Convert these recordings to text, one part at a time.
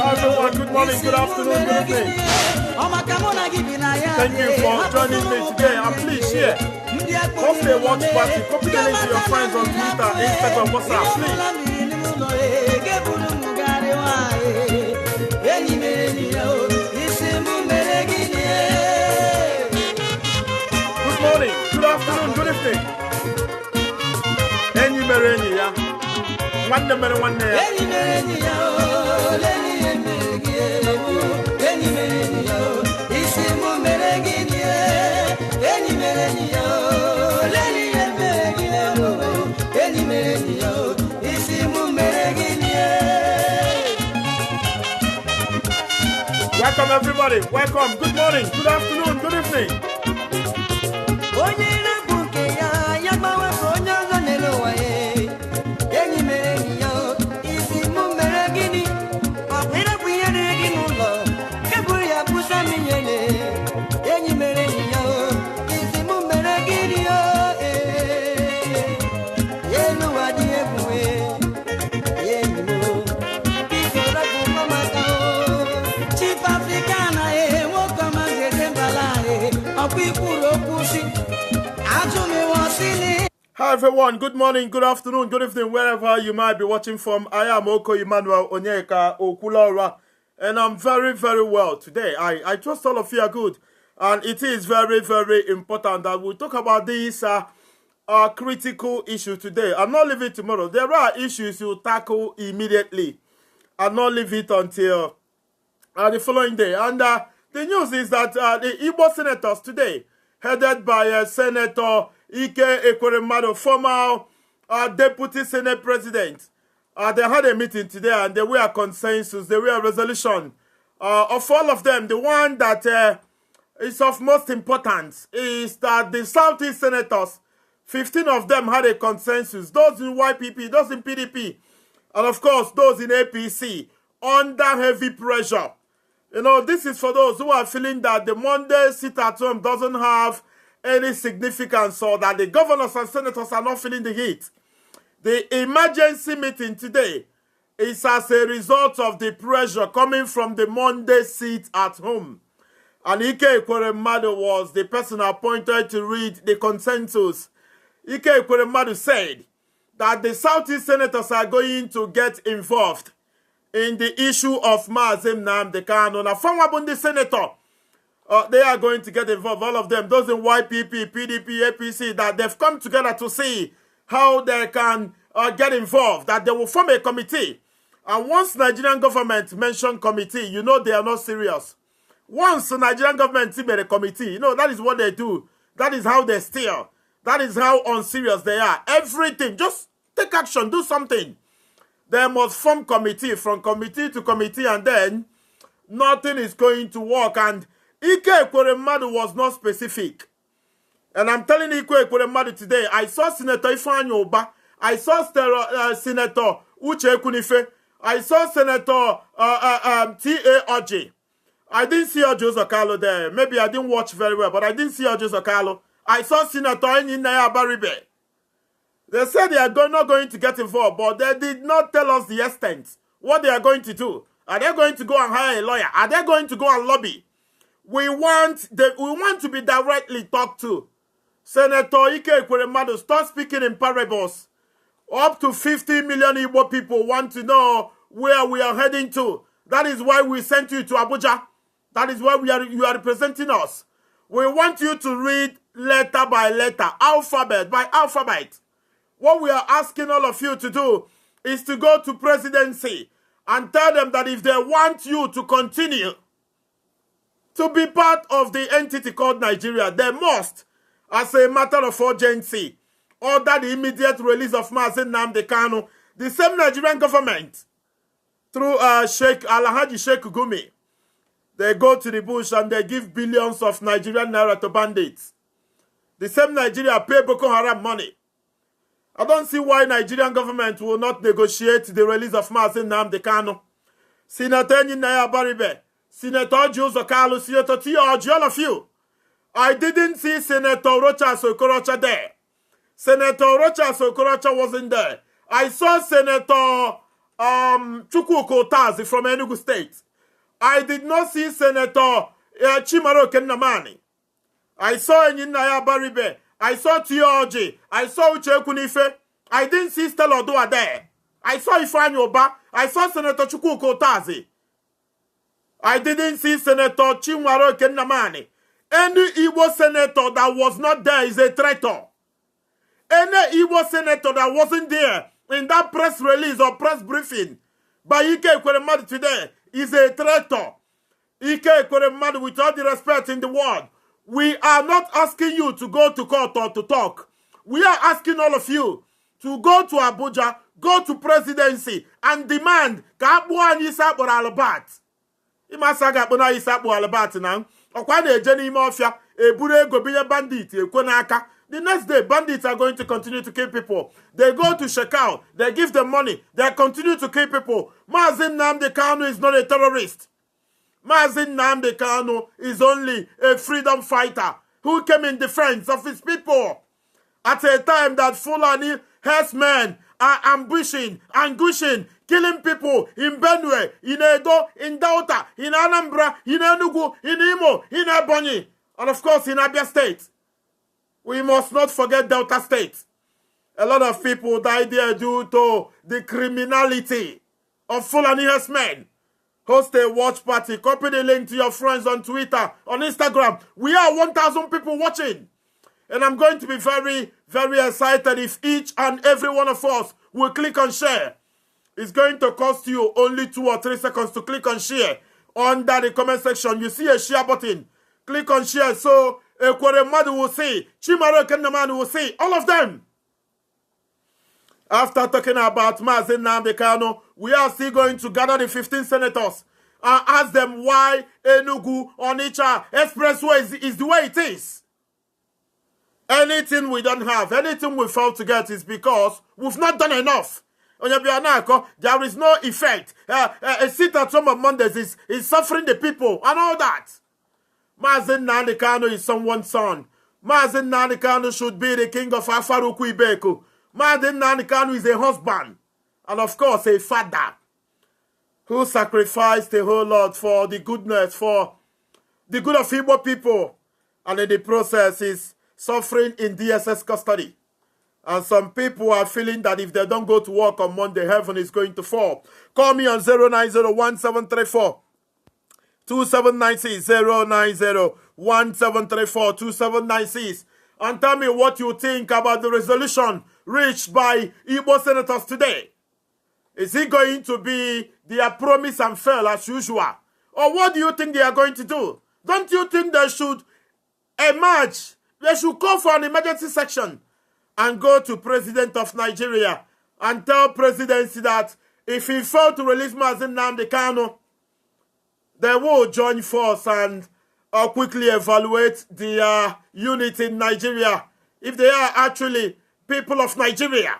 Everyone, good morning, good afternoon, good evening. Thank you for joining me today. And please share. Post a watch party. Copy the link to your friends on Twitter, Instagram, WhatsApp, please. Good morning, good afternoon, good evening. Any mereni ya. One day. Welcome everybody, welcome, good morning, good afternoon, good evening. Hi everyone, good morning, good afternoon, good evening, wherever you might be watching from. I am Oko Emmanuel Onyeka Okulora, and I'm very, very well today. I trust all of you are good, and it is very, very important that we talk about this critical issue today. I'll not leave it tomorrow. There are issues you tackle immediately. I'll not leave it until the following day. And the news is that the Igbo senators today, headed by Senator Ike Ekweremadu, former Deputy Senate President, they had a meeting today and they were consensus, they were a resolution. Of all of them, the one that is of most importance is that the Southeast senators, 15 of them had a consensus. Those in YPP, those in PDP, and of course those in APC, under heavy pressure. You know, this is for those who are feeling that the Monday sit at home doesn't have any significance, or that the governors and senators are not feeling the heat. The emergency meeting today is as a result of the pressure coming from the Monday sit at home. And Ike Ekweremadu was the person appointed to read the consensus. Ike Ekweremadu said that the Southeast senators are going to get involved in the issue of Mazi Nnamdi Kanu. Now, former Bundi senator, they are going to get involved, all of them, those in YPP, PDP, APC, that they've come together to see how they can get involved, that they will form a committee. And once Nigerian government mention committee, you know they are not serious. Once the Nigerian government made a committee, you know, that is what they do. That is how they steer. That is how unserious they are. Everything, just take action, do something. They must form committee, from committee to committee, and then nothing is going to work. And Ike Ekweremadu was not specific. And I'm telling Ike Ekweremadu today, I saw Senator Ifeanyi Oba, I saw Senator Uche Ekunife, I saw Senator T.A. Oji. I didn't see Ojo Zokalo there. Maybe I didn't watch very well, but I didn't see Ojo Zokalo. I saw Senator Enyinaya Baribe. They said they are not going to get involved, but they did not tell us the extent, what they are going to do. Are they going to go and hire a lawyer? Are they going to go and lobby? We want to be directly talked to. Senator Ike Ekweremadu, stop speaking in parables. Up to 50 million Igbo people want to know where we are heading to. That is why we sent you to Abuja. That is why you are representing us. We want you to read letter by letter, alphabet by alphabet. What we are asking all of you to do is to go to presidency and tell them that if they want you to continue to be part of the entity called Nigeria, they must, as a matter of urgency, order the immediate release of Mazi Nnamdi Kanu. The same Nigerian government, through Alhaji Sheikh Gumi, they go to the bush and they give billions of Nigerian naira to bandits. The same Nigeria pay Boko Haram money. I don't see why Nigerian government will not negotiate the release of Mazi Nnamdi Kanu. Senator Enyinaya Baribe, Senator Ojo Zokalo, Senator T.O.G., all of you. I didn't see Senator Rochas Okorocha there. Senator Rochas Okorocha wasn't there. I saw Senator Chukwuka Otazi from Enugu State. I did not see Senator Chimaro Kennamani. I saw Enyinaya Baribe. I saw Tioji. I saw Uche Kunife. I didn't see Stella Odua there. I saw Ifeanyi Oba. I saw Senator Chukwuka Otazi. I didn't see Senator Chimaro Kennamani. Any Igbo senator that was not there is a traitor. Any Igbo senator that wasn't there in that press release or press briefing by Ike Ekweremadu today is a traitor. Ike Ekweremadu, with all the respect in the world, we are not asking you to go to court or to talk. We are asking all of you to go to Abuja, go to presidency, and demand ka akpụ anyị isi akpọrọ Alabat. Ịmasa ga akpụ na isi akpụ Alabat na ọkwa na-eje n'ime ọfịa eburu ego binye bandit ekwe n'aka. The next day, bandits are going to continue to kill people. They go to Shekau, they give them money, they continue to kill people. Mazin Nnamdi Kanu is not a terrorist. Mazin Nnamdi Kanu is only a freedom fighter who came in defense of his people at a time that Fulani herdsmen are ambushing, killing people in Benue, in Edo, in Delta, in Anambra, in Enugu, in Imo, in Ebonyi, and of course in Abia State. We must not forget Delta State. A lot of people died there due to the criminality of Fulani herdsmen. Host a watch party. Copy the link to your friends on Twitter, on Instagram. We are 1,000 people watching. And I'm going to be very, very excited if each and every one of us will click on share. It's going to cost you only 2 or 3 seconds to click on share. Under the comment section, you see a share button. Click on share so Ekweremadu will see, Chimaro Kennamani will see, all of them. After talking about Mazin Nnamdi Kanu, we are still going to gather the 15 senators and ask them why Enugu Onitsha Expressway is the way it is. Anything we don't have, anything we fail to get is because we've not done enough. There is no effect. A seat at home on Mondays is suffering the people and all that. Mazin Nnamdi Kanu is someone's son. Mazin Nnamdi Kanu should be the king of Afaruku Ibeku. Mazin Nnamdi Kanu is a husband and of course a father who sacrificed the whole lot for the goodness, for the good of Igbo people, and in the process is suffering in DSS custody. And some people are feeling that if they don't go to work on Monday, heaven is going to fall. Call me on 0901734 2796 0901734 2796 and tell me what you think about the resolution reached by Igbo senators today. Is it going to be their promise and fail as usual? Or what do you think they are going to do? Don't you think they should emerge? They should call for an emergency section and go to President of Nigeria and tell presidency that if he failed to release Mazin Nnamdi Kanu, they will join force and quickly evaluate the unit in Nigeria. If they are actually people of Nigeria,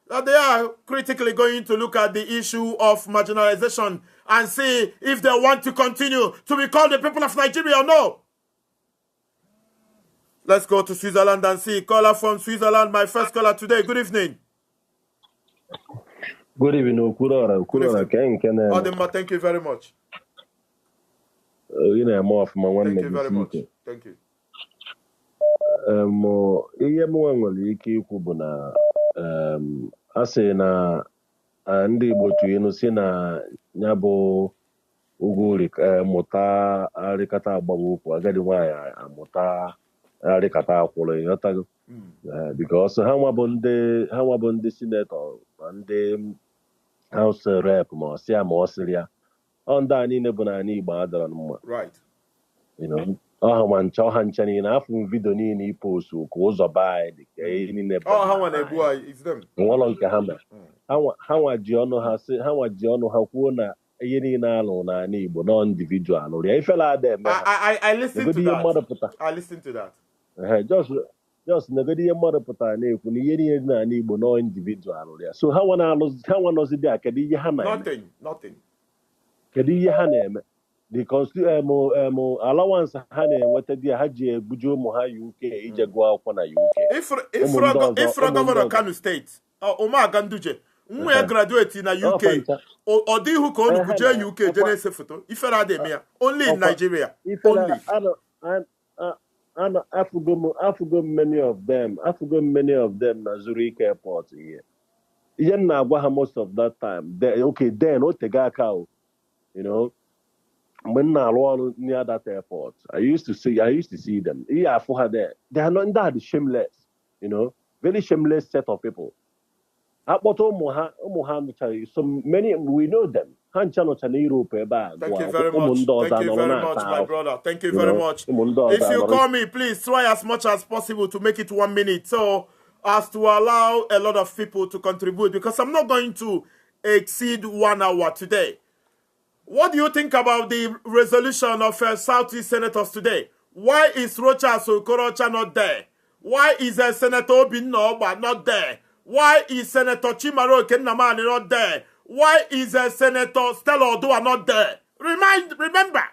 that they are critically going to look at the issue of marginalization and see if they want to continue to be called the people of Nigeria or no. Let's go to Switzerland and see. Caller from Switzerland, my first caller today. Good evening. Good evening, Okurora. Odemba, thank you very much. Thank you very much. Thank you. Ihe mụnwa nwere ike ikwu bụ na a sị na ndị Igbo tụrụ si na ya bụ ugwu mụta arịkata agbaba ụkwụ agadi nwaanyị amụta arịkata akwụrụ ịghọtago because ha nwa bụ ndị sinetọ ma ndị House Rep ma ọ sị ya ma ọ sịrị ya ọ ndị a niile bụ na anyị Igbo adọrọ mma. ọha ncha niile afọ vidio niile ipostu ka ụzọ baa dị ka niile nwụlọ nke ha mere ha nwa ji ọnụ ha kwuo na ihe niile alụ n'ala Igbo nọ individual lụrụ ya ifela ada eme just negodi ihe mmadụ pụtara na-ekwu na ihe niile dị n'ala Igbo nọ individual lụrụ ya so ha nwa nọzi dị a kedu ihe ha na-eme kedu ihe ha na-eme the allowance ha na-enweta dị ha ji ebuje ụmụ ha UK ije gụọ akwụkwọ na UK. Ifra Governor Kano State, Umaga Nduje, nwa graduate na UK ọ dị ihu ka ọ nụbuje UK jenese foto ifere adịme ya only in Nigeria only afugo many of them na Zurich airport here ihe na-agwa ha most of that time then otega aka you know mgbe m na-arụ ọrụ near that airport I used to see them ihe afụ ha there they are not that shameless you know very shameless set of people akpọta ụmụ ha nụchaghị so many we know them ha ncha nọcha na Europe ebe a thank you very much my brother thank you very much if you call me please try as much as possible to make it 1 minute so as to allow a lot of people to contribute because I'm not going to exceed 1 hour today. What do you think about the resolution of Southeast senators today? Why is Rochas Okorocha not there? Why is Senator Obinna not there? Why is Senator Chimaro Kennamani not there? Why is Senator Stella Odua not there? Remember,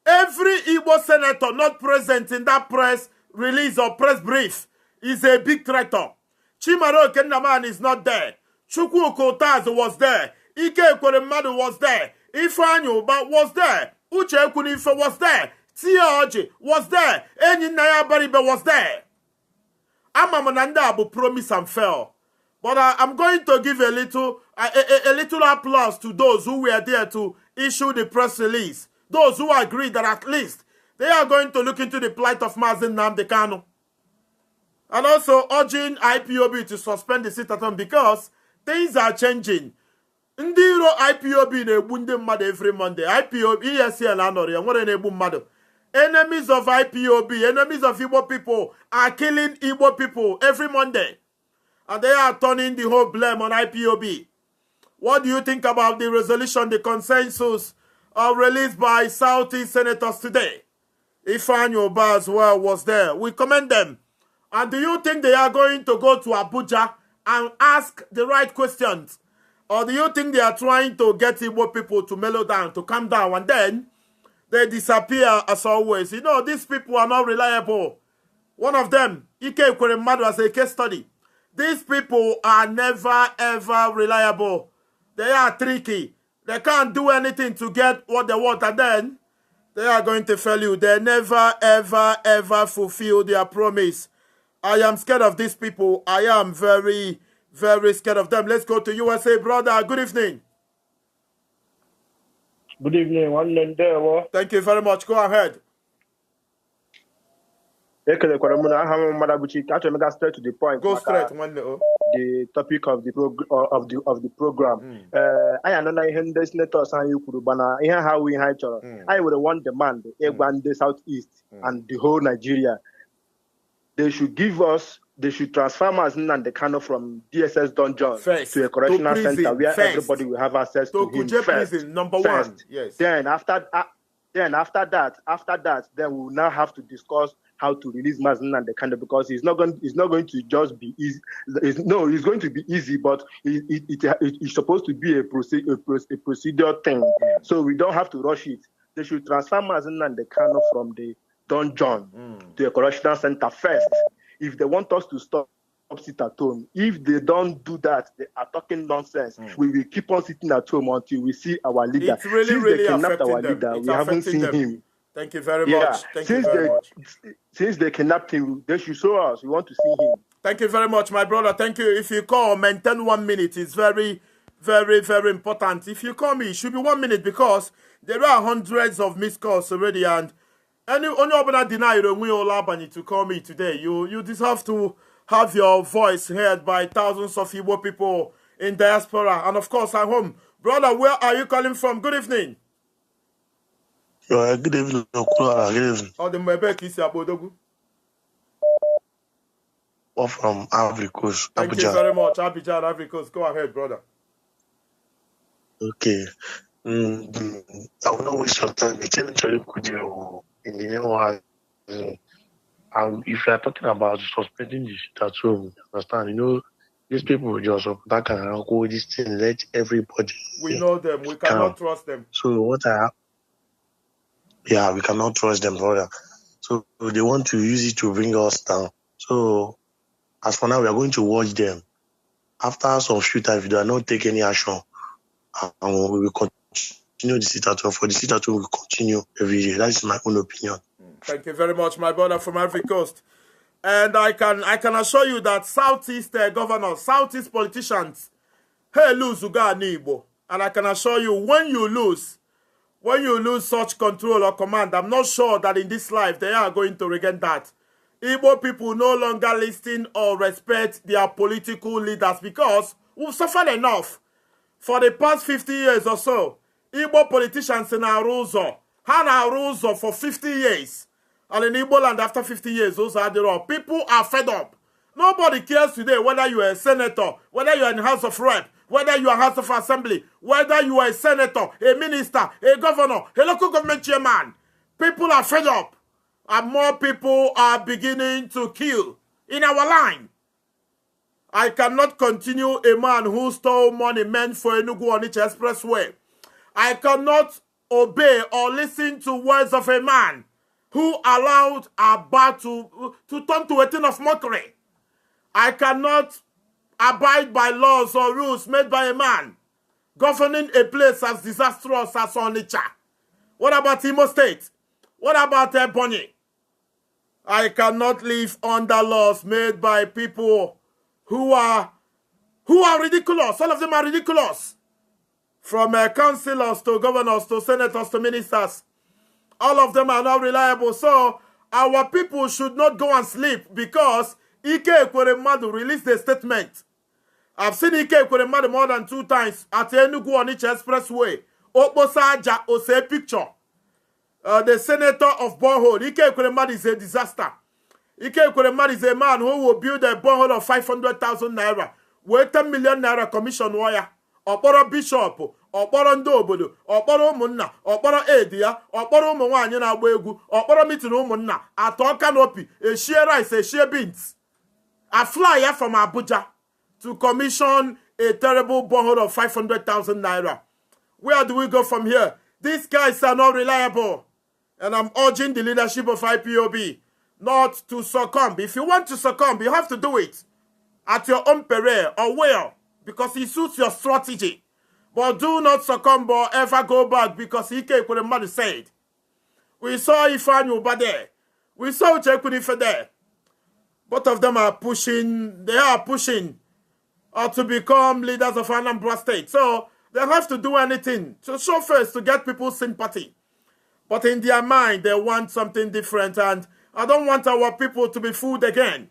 every Igbo senator not present in that press release or press brief is a big traitor. Chimaro Kennamani is not there. Chukwu Kotaz was there. Ike Ekweremadu was there. Ifeanyi Uba was there. Uche Ekwunife was there. Tia Oji was there. Enyi Naya Baribe was there. Amamananda Abu promise and fail. But I'm going to give a little applause to those who were there to issue the press release. Those who agree that at least they are going to look into the plight of Mazen Nnamdi Kanu. And also urging IPOB to suspend the sit-at-home because things are changing. Ndiro IPOB na-egbu ndị mmadụ every Monday. IPOB, ESL anọrọ ya nwere na-egbu mmadụ. Enemies of IPOB, enemies of Igbo people are killing Igbo people every Monday. And they are turning the whole blame on IPOB. What do you think about the resolution, the consensus released by Southeast senators today? Ifeanyi Uba as well was there. We commend them. And do you think they are going to go to Abuja and ask the right questions? Or do you think they are trying to get Igbo people to mellow down, to calm down, and then they disappear as always? You know, these people are not reliable. One of them, Ike Ekweremadu, as a case study. These people are never, ever reliable. They are tricky. They can't do anything to get what they want, and then they are going to fail you. They never, ever, ever fulfill their promise. I am scared of these people. I am very, very scared of them. Let's go to USA, brother. Good evening. Good evening. Thank you very much. Go ahead. Actually, straight to the point. Go straight. The topic of the program. I am not in the senators and you could banner. How we had I would want demand the Southeast and the whole Nigeria. They should transfer Mazen and the Kano from DSS dungeon to a correctional center where everybody will have access to him first. Number one. Yes. Then after that, then we will now have to discuss how to release Mazen and the Kano because it's not going to just be easy. It's going to be easy, but it's supposed to be a procedure thing. So we don't have to rush it. They should transfer Mazen and the Kano from the dungeon to a correctional center first. If they want us to stop sit at home, if they don't do that, they are talking nonsense. We will keep on sitting at home until we see our leader. It's really they kidnapped our them. leader, it's we haven't seen him. Thank you very much. Since they kidnapped him, they should show us. We want to see him. Thank you very much, my brother. Thank you. If you call, maintain 1 minute. It's very, very, very important. If you call me, it should be 1 minute because there are hundreds of missed calls already, and only open deny to call me today. You deserve to have your voice heard by thousands of Igbo people in diaspora and of course at home. Brother, where are you calling from? Good evening. Good evening. Good evening. How the Mebek is Abodogu? Or from Ivory Coast, Thank you very much. Abidjan, Ivory Coast. Go ahead, brother. Okay. I will not waste your time. In the name of if you are talking about suspending the shit at home, understand? These people just that can go this thing, let everybody. We know them. We cannot trust them. So we cannot trust them, brother. So they want to use it to bring us down. So as for now, we are going to watch them after some few times, if they do not take any action, and we will continue the sit at home. For the sit at home, we will continue every day. That is my own opinion. Thank you very much, my brother from Ivory Coast. And I can assure you that Southeast governors, Southeast politicians, hey, lose Uga Nibo. And I can assure you, when you lose such control or command, I'm not sure that in this life they are going to regain that. Igbo people no longer listen or respect their political leaders because we've suffered enough. For the past 50 years or so, Igbo politicians in Aruzo had Aruzo for 50 years. And in Igbo land, after 50 years, those are the law. People are fed up. Nobody cares today whether you are a senator, whether you are in the House of Rep, whether you are House of Assembly, whether you are a senator, a minister, a governor, a local government chairman. People are fed up. And more people are beginning to kill in our line. I cannot continue a man who stole money meant for Enugu Onitsha Expressway. I cannot obey or listen to words of a man who allowed Abba to turn to a thing of mockery. I cannot abide by laws or rules made by a man governing a place as disastrous as Onitsha. What about Imo State? What about Ebonyi? I cannot live under laws made by people who are ridiculous. All of them are ridiculous. From councillors to governors to senators to ministers. All of them are not reliable. So our people should not go and sleep because Ike Ekweremadu released a statement. I've seen Ike Ekweremadu more than 2 times at Enugu Onitsha Expressway. Okposaja Ose picture. The senator of borehole. Ike Ekweremadu is a disaster. Ike Ekweremadu is a man who will build a borehole of 500,000 naira. With 10 million naira commission wire. Okporo bishop, okporo ndị obodo, okporo ụmụnna, okporo edia, okporo ụmụ nwaanyị na-agba egwu, okporo meeting ụmụnna, atọ canopy, a share rice, a share beans. A flyer from Abuja to commission a terrible borehole of 500,000 naira. Where do we go from here? These guys are not reliable. And I'm urging the leadership of IPOB not to succumb. If you want to succumb, you have to do it at your own peril or will, because it suits your strategy. But do not succumb or ever go back because Ike Ekweremadu said. We saw Ifeanyi Uba there. We saw Uche Ekwunife there. Both of them are pushing, to become leaders of Anambra State. So they have to do anything to show face to get people's sympathy. But in their mind, they want something different. And I don't want our people to be fooled again.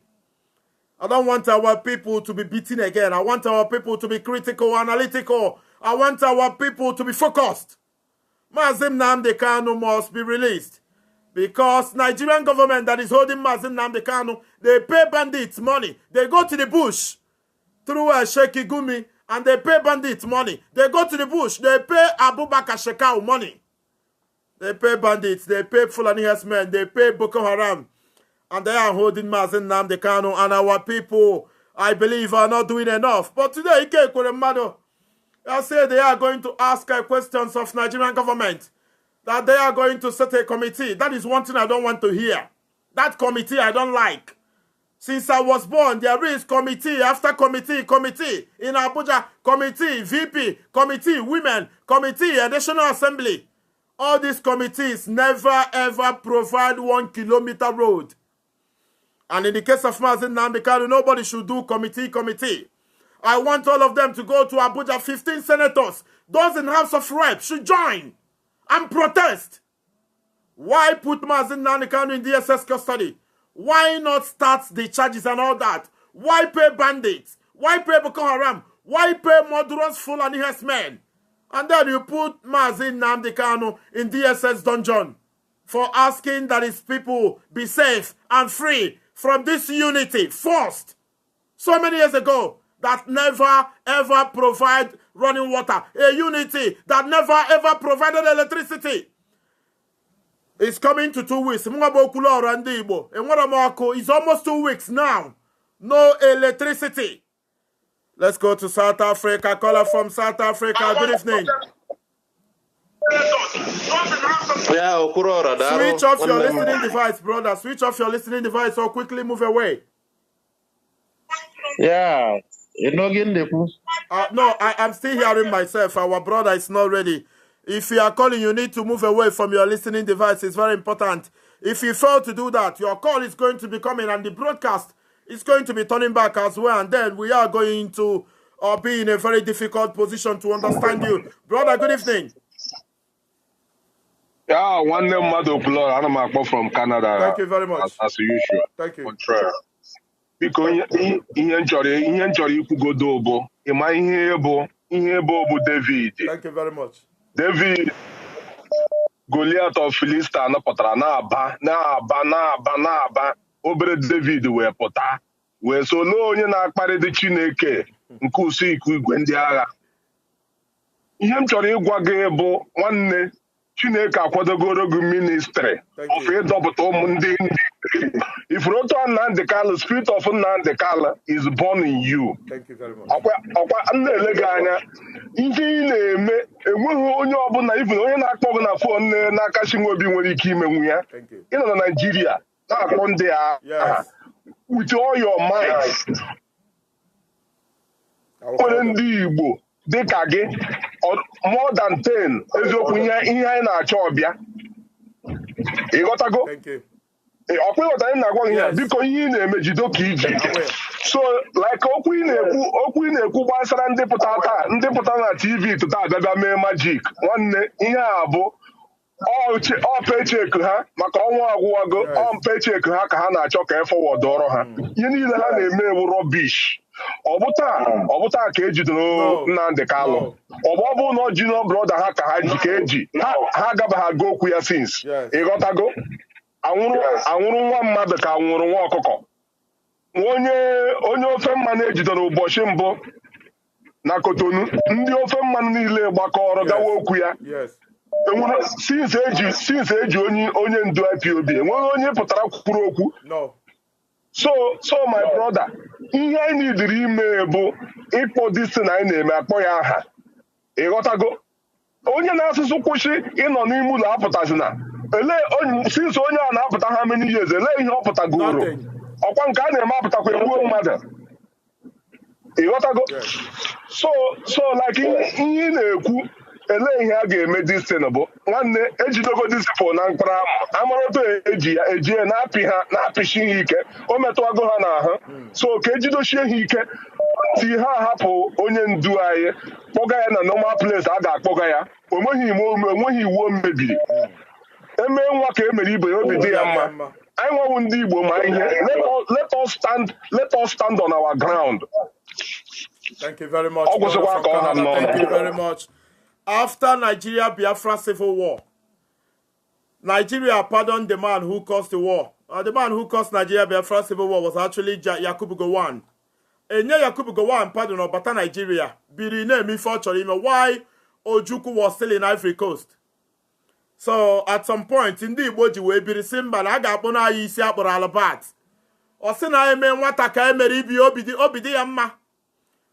I don't want our people to be beaten again. I want our people to be critical, analytical. I want our people to be focused. Mazin Nnamdi Kanu must be released. Because Nigerian government that is holding Mazin Nnamdi Kanu, they pay bandits money. They go to the bush through Sheikh Gumi and they pay bandits money. They go to the bush. They pay Abubakar Shekau money. They pay bandits. They pay Fulani herdsmen. They pay Boko Haram. And they are holding Mazin Nnamdi Kanu, and our people, I believe, are not doing enough. But today, Ike Ekweremadu, I say they are going to ask questions of Nigerian government, that they are going to set a committee. That is one thing I don't want to hear. That committee I don't like. Since I was born, there is committee after committee in Abuja, committee, VP, committee, women, committee, National Assembly. All these committees never ever provide 1 kilometer road. And in the case of Mazin Nnamdi Kanu, nobody should do committee. I want all of them to go to Abuja. 15 senators, those in House of Rep should join and protest. Why put Mazin Nnamdi Kanu in DSS custody? Why not start the charges and all that? Why pay bandits? Why pay Boko Haram? Why pay murderous Fulani herdsmen? And then you put Mazin Nnamdi Kanu in DSS dungeon for asking that his people be safe and free from this unity forced so many years ago that never ever provide running water, a unity that never ever provided electricity. It's coming to 2 weeks. It's almost 2 weeks now. No electricity. Let's go to South Africa. Caller from South Africa. Good evening. Yeah, switch off your listening device, brother. Switch off your listening device or quickly move away. Yeah, No, I'm still hearing myself. Our brother is not ready. If you are calling, you need to move away from your listening device. It's very important. If you fail to do that, your call is going to be coming and the broadcast is going to be turning back as well. And then we are going to be in a very difficult position to understand you. Brother, good evening. Yeah, one name Mado Plor, I'm from Canada. Thank you very much. As usual. Thank you. Because ihe nchọrọ ikwugodo bụ ịma ihe bụ David. Thank you very much. David Goliath of Philistine pụtara na-aba obere David wee pụta wee solo onye na-akparịta Chineke nke usekwu igwe ndị agha. Ihe m chọrọ ịgwa gị bụ nwanne Chineke akwadogoro gị ministry of ịdọpụta ụmụ ndị if Roto Nnamdi Kanu, spirit of Nnamdi Kanu is born in you. Thank you very much. Ọkwa na-ele gị anya ihe ị na-eme enweghị onye ọbụla even onye na-akpọ gị na fon n'aka Chinwobi nwere ike imenwu ya. Ị nọ na Nigeria na-akpọ ndị agha with all your might. Nwere ndị Igbo dịka gị more than 10 eziokwu ihe anyị na-achọ ọbịa. Ịghọtago? Ọkwa ịghọta anyị na-agwa gị ya biko ihe ị na-eme jido ka iji. So like okwu ị na-ekwu gbasara ndị pụta na TV tụta abịabịa mee majik nwanne ihe a bụ ọ paycheck ha maka ọnwa agwụwago ọ paycheck ha ka ha na-achọ ka e forward ọrụ ha. Ihe niile ha na-eme ewu rubbish. Ọ bụ taa ka ejidoro Nnamdi Kanu. Ọ bụ na junior brother ha ka ha ji ka eji ha agabaghị okwu ya since. Ịghọtago? Anwụrụ nwa mmadụ ka anwụrụ nwa ọkụkọ. Onye ofe mmanụ ejidoro ụbọchị mbụ na Kotonu ndị ofe mmanụ niile gbakọrọ gawa okwu ya. Since eji onye ndu IPOB enweghị onye pụtara kwuru okwu. So my brother, ihe anyị nidiri ime bụ ịkpọ disi na anyị na-eme akpọ ya aha. Ịghọtago? Onye na-asụsụ kwụsị ịnọ n'ime ụlọ apụtazina. Since onye a na-apụta ha many years, ihe ọ pụtagoro. Ọkwa nke a na-eme apụtakwa egbuo mmadụ. Ịghọtago? So like ihe ị na-ekwu ihe a ga-eme distin bụ nwanne ejidogo disipụl na mkpara amara otu eji ya na-apịshi ha ike o metụwago ha n'ahụ so ka ejidochie ha ike ti ha ahapụ onye ndu anyị kpọga ya na normal place a ga-akpọga ya onweghị iwu o mebiri eme nwa ka e mere ibe ya obi dị ya mma anyị nwewu ndị Igbo ma ihe let us stand on our ground. Thank you very much. Thank you very much. After Nigeria Biafra civil war, Nigeria pardoned the man who caused the war. The man who caused Nigeria Biafra civil war was actually Yakubu Gowon. Enye Yakubu Gowon pardon Obata Nigeria. Biri name why Ojukwu was still in Ivory Coast. So at some point in the Igbo we biri simba na aga akpọ na ayi isi akpọrọ alabat. Osi na eme nwata ka emere ibi obidi ya mma.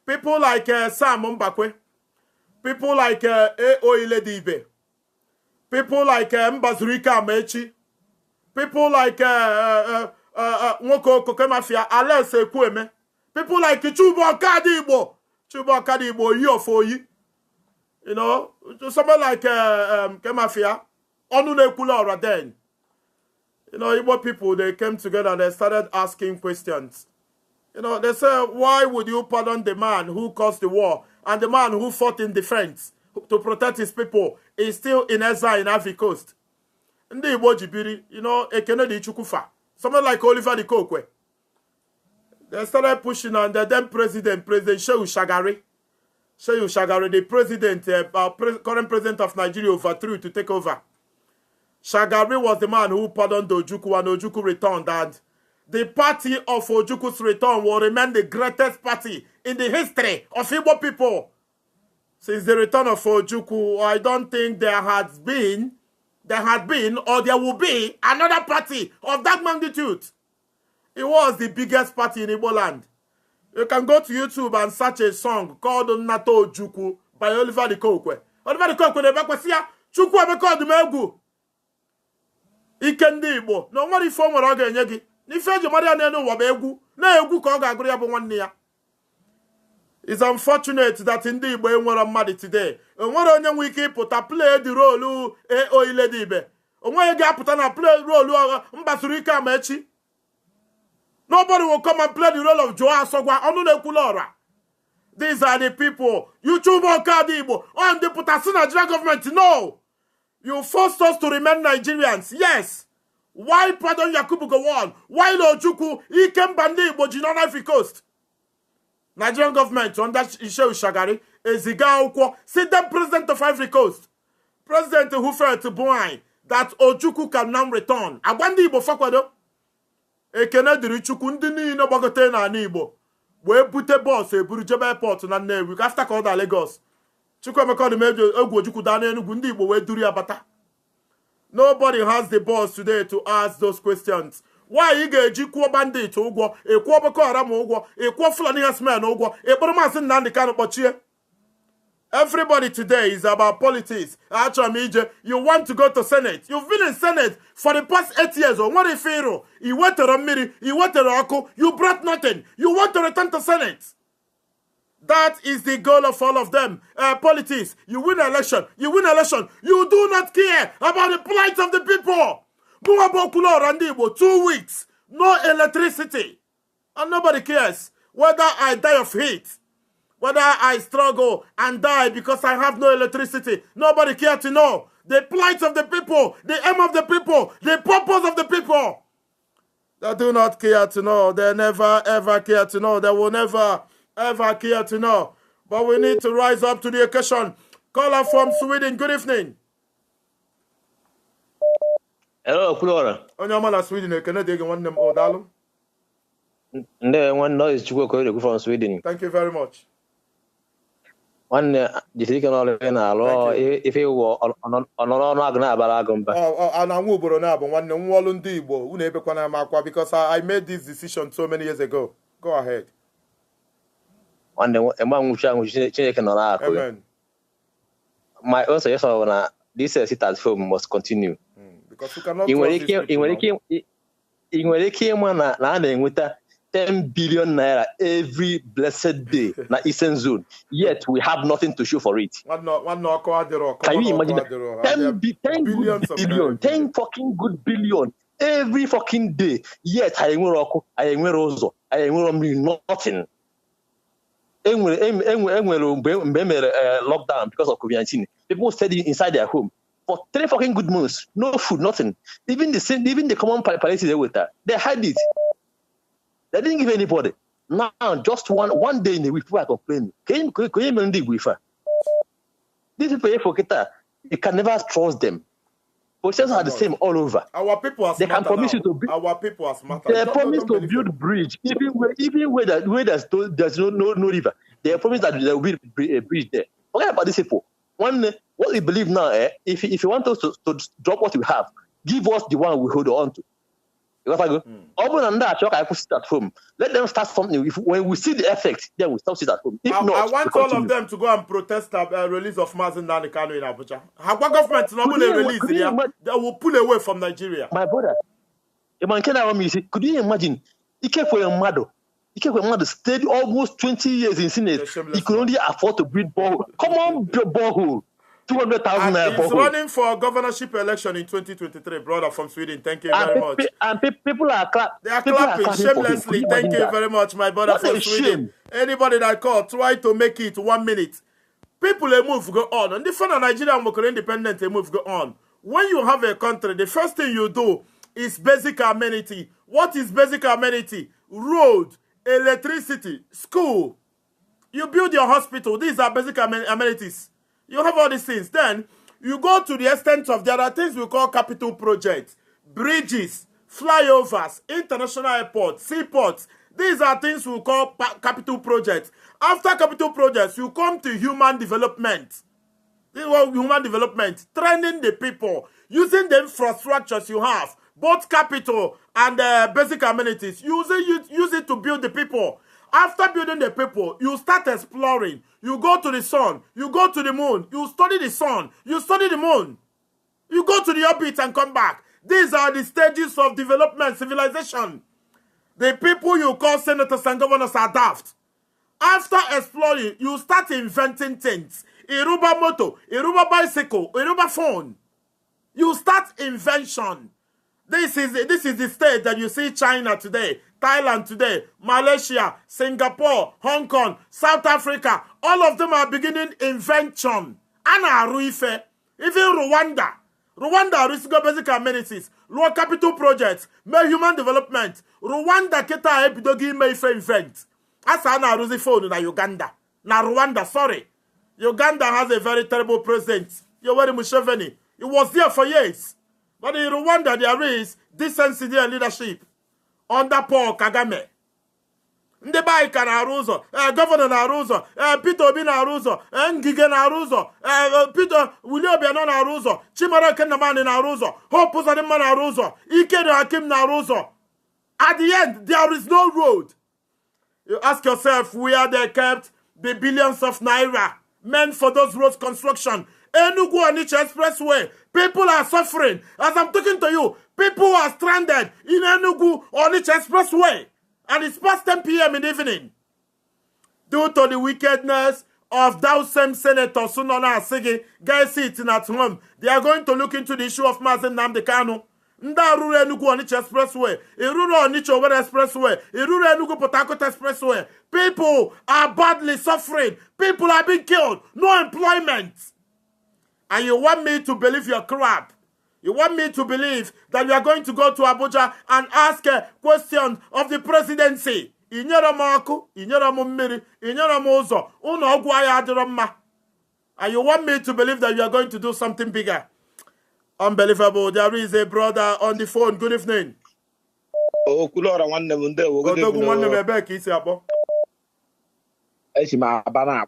People like Sam Mbakwe. People like A.O. Iledibe. People like Mbazurika Amechi. People like Nwoko Kokemafia, Alex Ekweme. People like Chubo Kadibo. Chubo Kadibo, Yofoyi. You know, someone like Kemafia. Onune Kula Raden. You know, Igbo people, they came together and they started asking questions. You know, they say, why would you pardon the man who caused the war and the man who fought in defense to protect his people is still in exile in Ivory Coast? Ndị Igbo jibiri, you know, Ekene di Chukufa. Someone like Oliver the Kokwe. They started pushing on the then President Shehu Shagari. Shehu Shagari, the president, current president of Nigeria, overthrew to take over. Shagari was the man who pardoned Ojukwu and Ojukwu returned, and the party of Ojukwu's return will remain the greatest party in the history of Igbo people. Since the return of Ojukwu, I don't think there had been, or there will be another party of that magnitude. It was the biggest party in Igbo land. You can go to YouTube and search a song called Nato Ojukwu by Oliver the Kokwe. Oliver the Kokwe, the Bakwasia, Chukwu Abekod Megu. Ikendi Igbo. No one form or organ yegi. Ni feji Maria Nenu Wabegu. Na Egu Koga Agria Bonwania. It's unfortunate that ndị Igbo enwere mmadụ today. Enwere onye nwe ike ịpụta play the role oile dị ibe. Onweghị ga-apụta na play role mbasuru ike ama echi. Nobody will come and play the role of Joe Asogwa. Onu na-ekwula ọra. These are the people. You chubo okadi Igbo. On the putasina Nigerian government. No. You forced us to remain Nigerians. Yes. Why pardon Yakubu Gowon? Why Lojuku? He came bandi Igbo Jinona Ivory Coast. Nigerian government under Ishewu Shagari eziga ukwo. Sit them president of Ivory Coast. President who felt to Buai that Ojuku can now return. Agwandi Igbo fakwado. Ekene diri Chukwu ndị niile gbagote na ana Igbo. We bute boss eburu jebe airport na Nnewi after call da Lagos. Chukwu emeka dị mejo egwu Ojukwu da na Enugu ndị Igbo we duru abata. Nobody has the balls today to ask those questions. Why you ga-eji kwuo bandit ụgwọ, ekwuo Boko Haram ụgwọ, ekwuo Fulani herdsmen ụgwọ, ekporo Maazị Nnamdi Kanu kpọchie? Everybody today is about politics. Achọrọ you want to go to Senate. You've been in Senate for the past 8 years. What if you wetara mmiri, you wetara ọkụ, you brought nothing. You want to return to Senate. That is the goal of all of them. Politics. You win election. You win election. You do not care about the plight of the people. 2 weeks. No electricity. And nobody cares whether I die of heat. Whether I struggle and die because I have no electricity. Nobody cares to know. The plight of the people. The aim of the people. The purpose of the people. They do not care to know. They never ever care to know. They will never ever care to know. But we need to rise up to the occasion. Caller from Sweden, good evening. Hello, Flora. Onyamala Sweden, can I dig one name or Dalum? No, one noise to work from Sweden. Thank you very much. One, you can all in a law if you were on Agnabagumba. Oh, and I'm Uborona, but one Walundibo, Unebekwana Makwa, because I made this decision so many years ago. Go ahead. One among which can on Amen. My answer is this sit at home must continue. Because we cannot. In when came one landing with 10 billion naira every blessed day na Eastern Zone, yet we have nothing to show for it. Can you imagine 10 fucking good billion every fucking day, yet I ain't nothing. Lockdown because of COVID-19. People stayed inside their home for 3 fucking good months. No food, nothing. Even the common palliative they with that, they had it. They didn't give anybody. Now, just one day in a week, people are complaining. Can you even dig with her? These people for Kita, you can never trust them. Politicians are the same all over. Our people are they can promise you to build. Our people are smart. They promise to build bridge, even where there's no river. They promise that there will be a bridge there. Forget about these people. What we believe now, if you want us to drop what we have, give us the one we hold on to. Because I go, other than that, I put it at home. Let them start something. When we see the effect, then we stop it at home. If I not, want all of them to go and protest the release of Maazị Nnamdi Kanu in Abuja. What government not going to release it? They will pull away from Nigeria. My brother, could you imagine? He came for a mother. He came for a mother. Stayed almost 20 years in Senate. He could only afford to build borehole. Come on, build borehole. 200,000 naira. He's running for governorship election in 2023, brother from Sweden. Thank you very much. And people are clapping. They are clapping shamelessly. Thank you very much, my brother from Sweden. Anybody that called, try to make it 1 minute. People, they move, go on. And the fun of Nigeria and independent, they move, go on. When you have a country, the first thing you do is basic amenity. What is basic amenity? Road, electricity, school. You build your hospital. These are basic amenities. You have all these things. Then you go to the extent of there are things we call capital projects, bridges, flyovers, international airports, seaports. These are things we call capital projects. After capital projects, you come to human development. This is what human development, training the people, using the infrastructures you have, both capital and basic amenities. Use it to build the people. After building the people, you start exploring. You go to the sun. You go to the moon. You study the sun. You study the moon. You go to the orbit and come back. These are the stages of development, civilization. The people you call senators and governors are daft. After exploring, you start inventing things. Iruba moto, Iruba bicycle, Iruba phone. You start invention. This is the state that you see China today, Thailand today, Malaysia, Singapore, Hong Kong, South Africa. All of them are beginning invention. Ana Ruife. Even Rwanda. Rwanda resigo basic amenities, low capital projects, may human development. Rwanda keta epidogi may invent. Asa ana rusi phone na Uganda. Na Rwanda, sorry. Uganda has a very terrible president. Yoweri Museveni. He was there for years. But in Rwanda, there is decency and leadership under Paul Kagame. Ndebai ka na-arụ Governor na-arụ Peter Obi na-arụ Ngige na-arụ Peter Willie Obianọ na-arụ Chimara Kennamani na-arụ Hope Uzodimma na-arụ Ike Hakim na-arụ At the end, there is no road. You ask yourself where they kept the billions of naira meant for those roads construction. Enugu Onitsha Expressway. People are suffering. As I'm talking to you, people are stranded in Enugu Onitsha Expressway. And it's past 10 p.m. in the evening. Due to the wickedness of those same senators, Sunona Asigi, guys sitting at home, they are going to look into the issue of Mazen Nnamdi Kanu. Ndarure Enugu Onitsha Expressway, Iruro Onitsha Owerri Expressway, Iruro Enugu Port Harcourt Expressway. People are badly suffering. People are being killed. No employment. And you want me to believe your crap. You want me to believe that you are going to go to Abuja and ask a question of the presidency. Inyere m ọkụ, inyere m mmiri, inyere m ụzọ, unu ọgwụ anyị adịrọ mma. And you want me to believe that you are going to do something bigger. Unbelievable. There is a brother on the phone. Good evening. Oh, Kulora, one never there.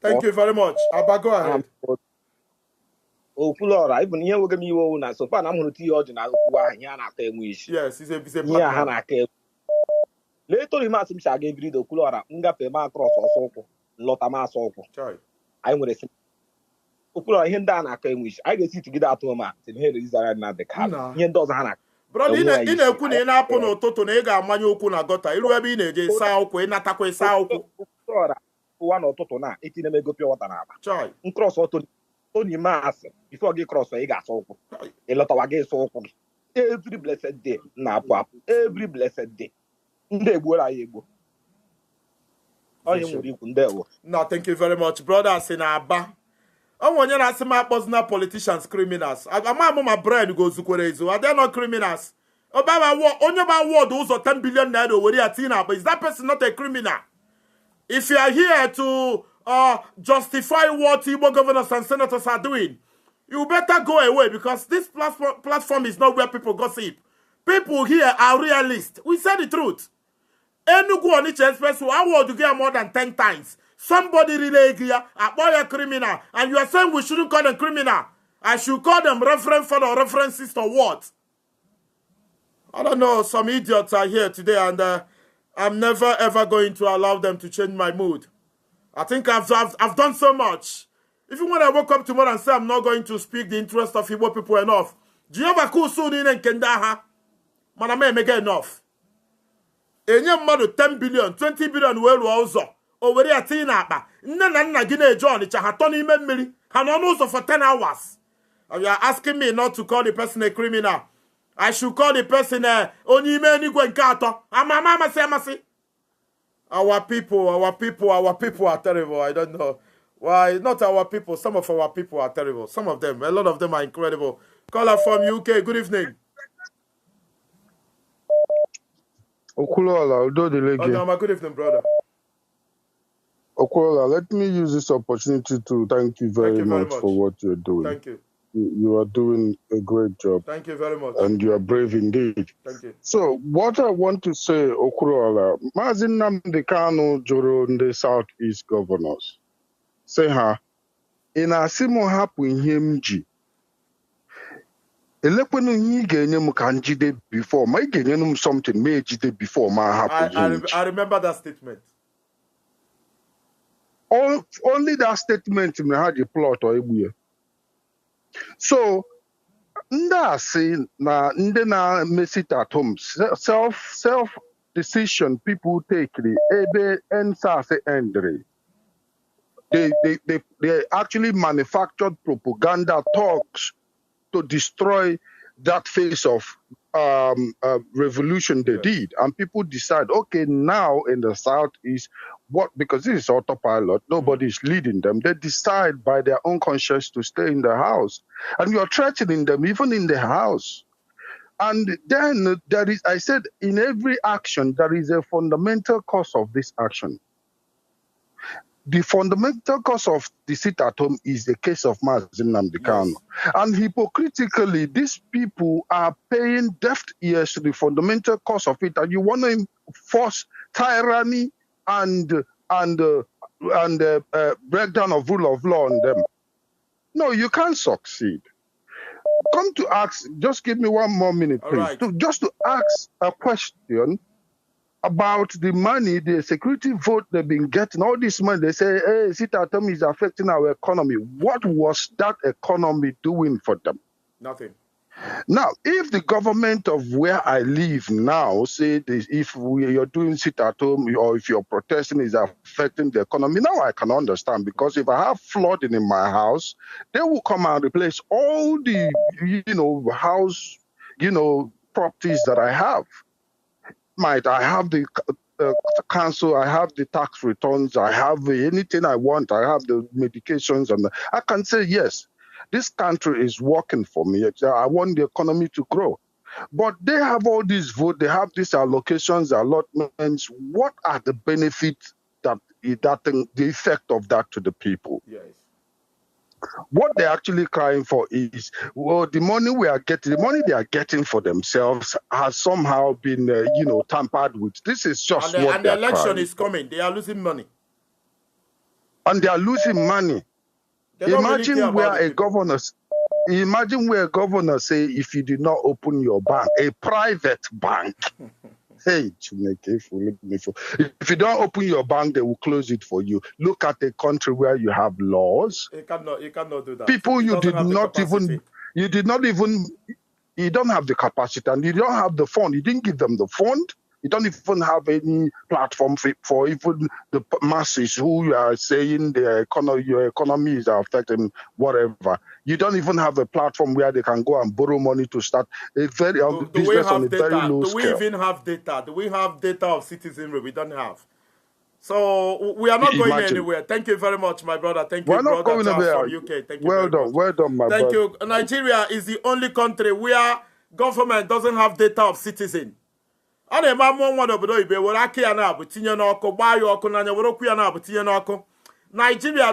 Thank you very much. Abba, go ahead. Oh, Kulora, even here we're going to be so far. I'm going to tell you, yes, it's a yeah, later, you must have given the Kulora, Ngapema cross or so, Lotama Soko. I'm going to say, Kulora, he done a came wish. I get to get out to a man, and here is not the car. He doesn't have. But in a Kunina Pono Totonega, Manukuna Gota, you will be in a Sao, Natakwe Sao. One or Totona, 18 a go pure water. Cross auto. Only mass before get cross a gas so a lot of again so every blessed day now every blessed day. No, thank you very much, brothers in Abba. I want you to see my personal politicians criminals. My brain goes to Korezo. Are they not criminals? Only about what those are 10 billion naira where you are, but is that person not a criminal? If you are here to justify what Igbo governors and senators are doing, you better go away, because this platform is not where people gossip. People here are realists. We say the truth. Enugu Onitsha Express, I want to get more than 10 times. Somebody really here, a criminal, and you are saying we shouldn't call them criminal. I should call them reference father or reference sister or what? I don't know, some idiots are here today, and I'm never ever going to allow them to change my mood. I think I've done so much. Even when I woke up tomorrow and say I'm not going to speak the interest of Igbo people enough, Jehovah Kusun in Kendaha, Maname make enough. Enye mmadụ 10 billion, 20 billion welu ọzọ. O were ya tii na akpa. Nne na nna gị na-eje Ọnịcha ha tọ n'ime mmiri. Ha nọ n'ụzọ for 10 hours. And you are asking me not to call the person a criminal. I should call the person onye ime enigwe nke atọ. Amasi. Our people are terrible. I don't know why. Not our people. Some of our people are terrible. Some of them, a lot of them are incredible. Caller from UK. Good evening. Okulola, good evening, brother. Okulola, let me use this opportunity to thank you very much for what you're doing. Thank you. You are doing a great job. Thank you very much. And you are brave indeed. Thank you. So, what I want to say, Okulola, Maazị Nnamdi Kanu jụrụ ndị Southeast governors. Say ha, ị na-asị m hapụ ihe m ji. Elekwenu ihe ị ga-enye m ka njide before, ma ị ga-enye m something ma ejide before ma hapụ ihe m ji. I remember that statement. Only that statement may have the plot or egbu. So, ndị asị na ndị na-mess it at home, self decision people take ebe NSAS endri. They actually manufactured propaganda talks to destroy that phase of revolution they did. And people decide, okay, now in the Southeast, because this is autopilot, nobody is leading them. They decide by their own conscience to stay in the house. And you're threatening them even in the house. And then there is, I said, in every action, there is a fundamental cause of this action. The fundamental cause of deceit at home is the case of Mazi Nnamdi Kanu. Yes. And hypocritically, these people are paying deaf ears to the fundamental cause of it. And you want to enforce tyranny and breakdown of rule of law on them. No, you can't succeed. Come to ask, just give me 1 more minute, please. Right. Just to ask a question about the money, the security vote they've been getting, all this money, they say, hey, Deceit at home is affecting our economy. What was that economy doing for them? Nothing. Now, if the government of where I live now say this, if you're doing sit at home or if you're protesting is affecting the economy, now I can understand, because if I have flooding in my house, they will come and replace all the, house, properties that I have. I have the council, I have the tax returns, I have anything I want, I have the medications, and I can say, yes, this country is working for me. I want the economy to grow. But they have all these votes, they have these allocations, allotments. What are the benefits the effect of that to the people? Yes. What they're actually crying for is, well, the money they are getting for themselves has somehow been, tampered with. This is just and the election is coming. They are losing money. And they are losing money. Imagine where a governor say, if you did not open your bank, a private bank, hey, if you don't open your bank, they will close it for you. Look at a country where you have laws. You cannot do that. People you don't have the capacity and you don't have the fund. You didn't give them the fund. You don't even have any platform for even the masses who you are saying your economy is affecting, whatever. You don't even have a platform where they can go and borrow money to start a very business on a very low scale. Do we even have data? Do we have data of citizenry? We don't have. So we are not going anywhere. Thank you very much, my brother. Thank you, brother Charles from UK. Thank you. Well done, my brother. Thank you. Nigeria is the only country where government doesn't have data of citizens. Nigeria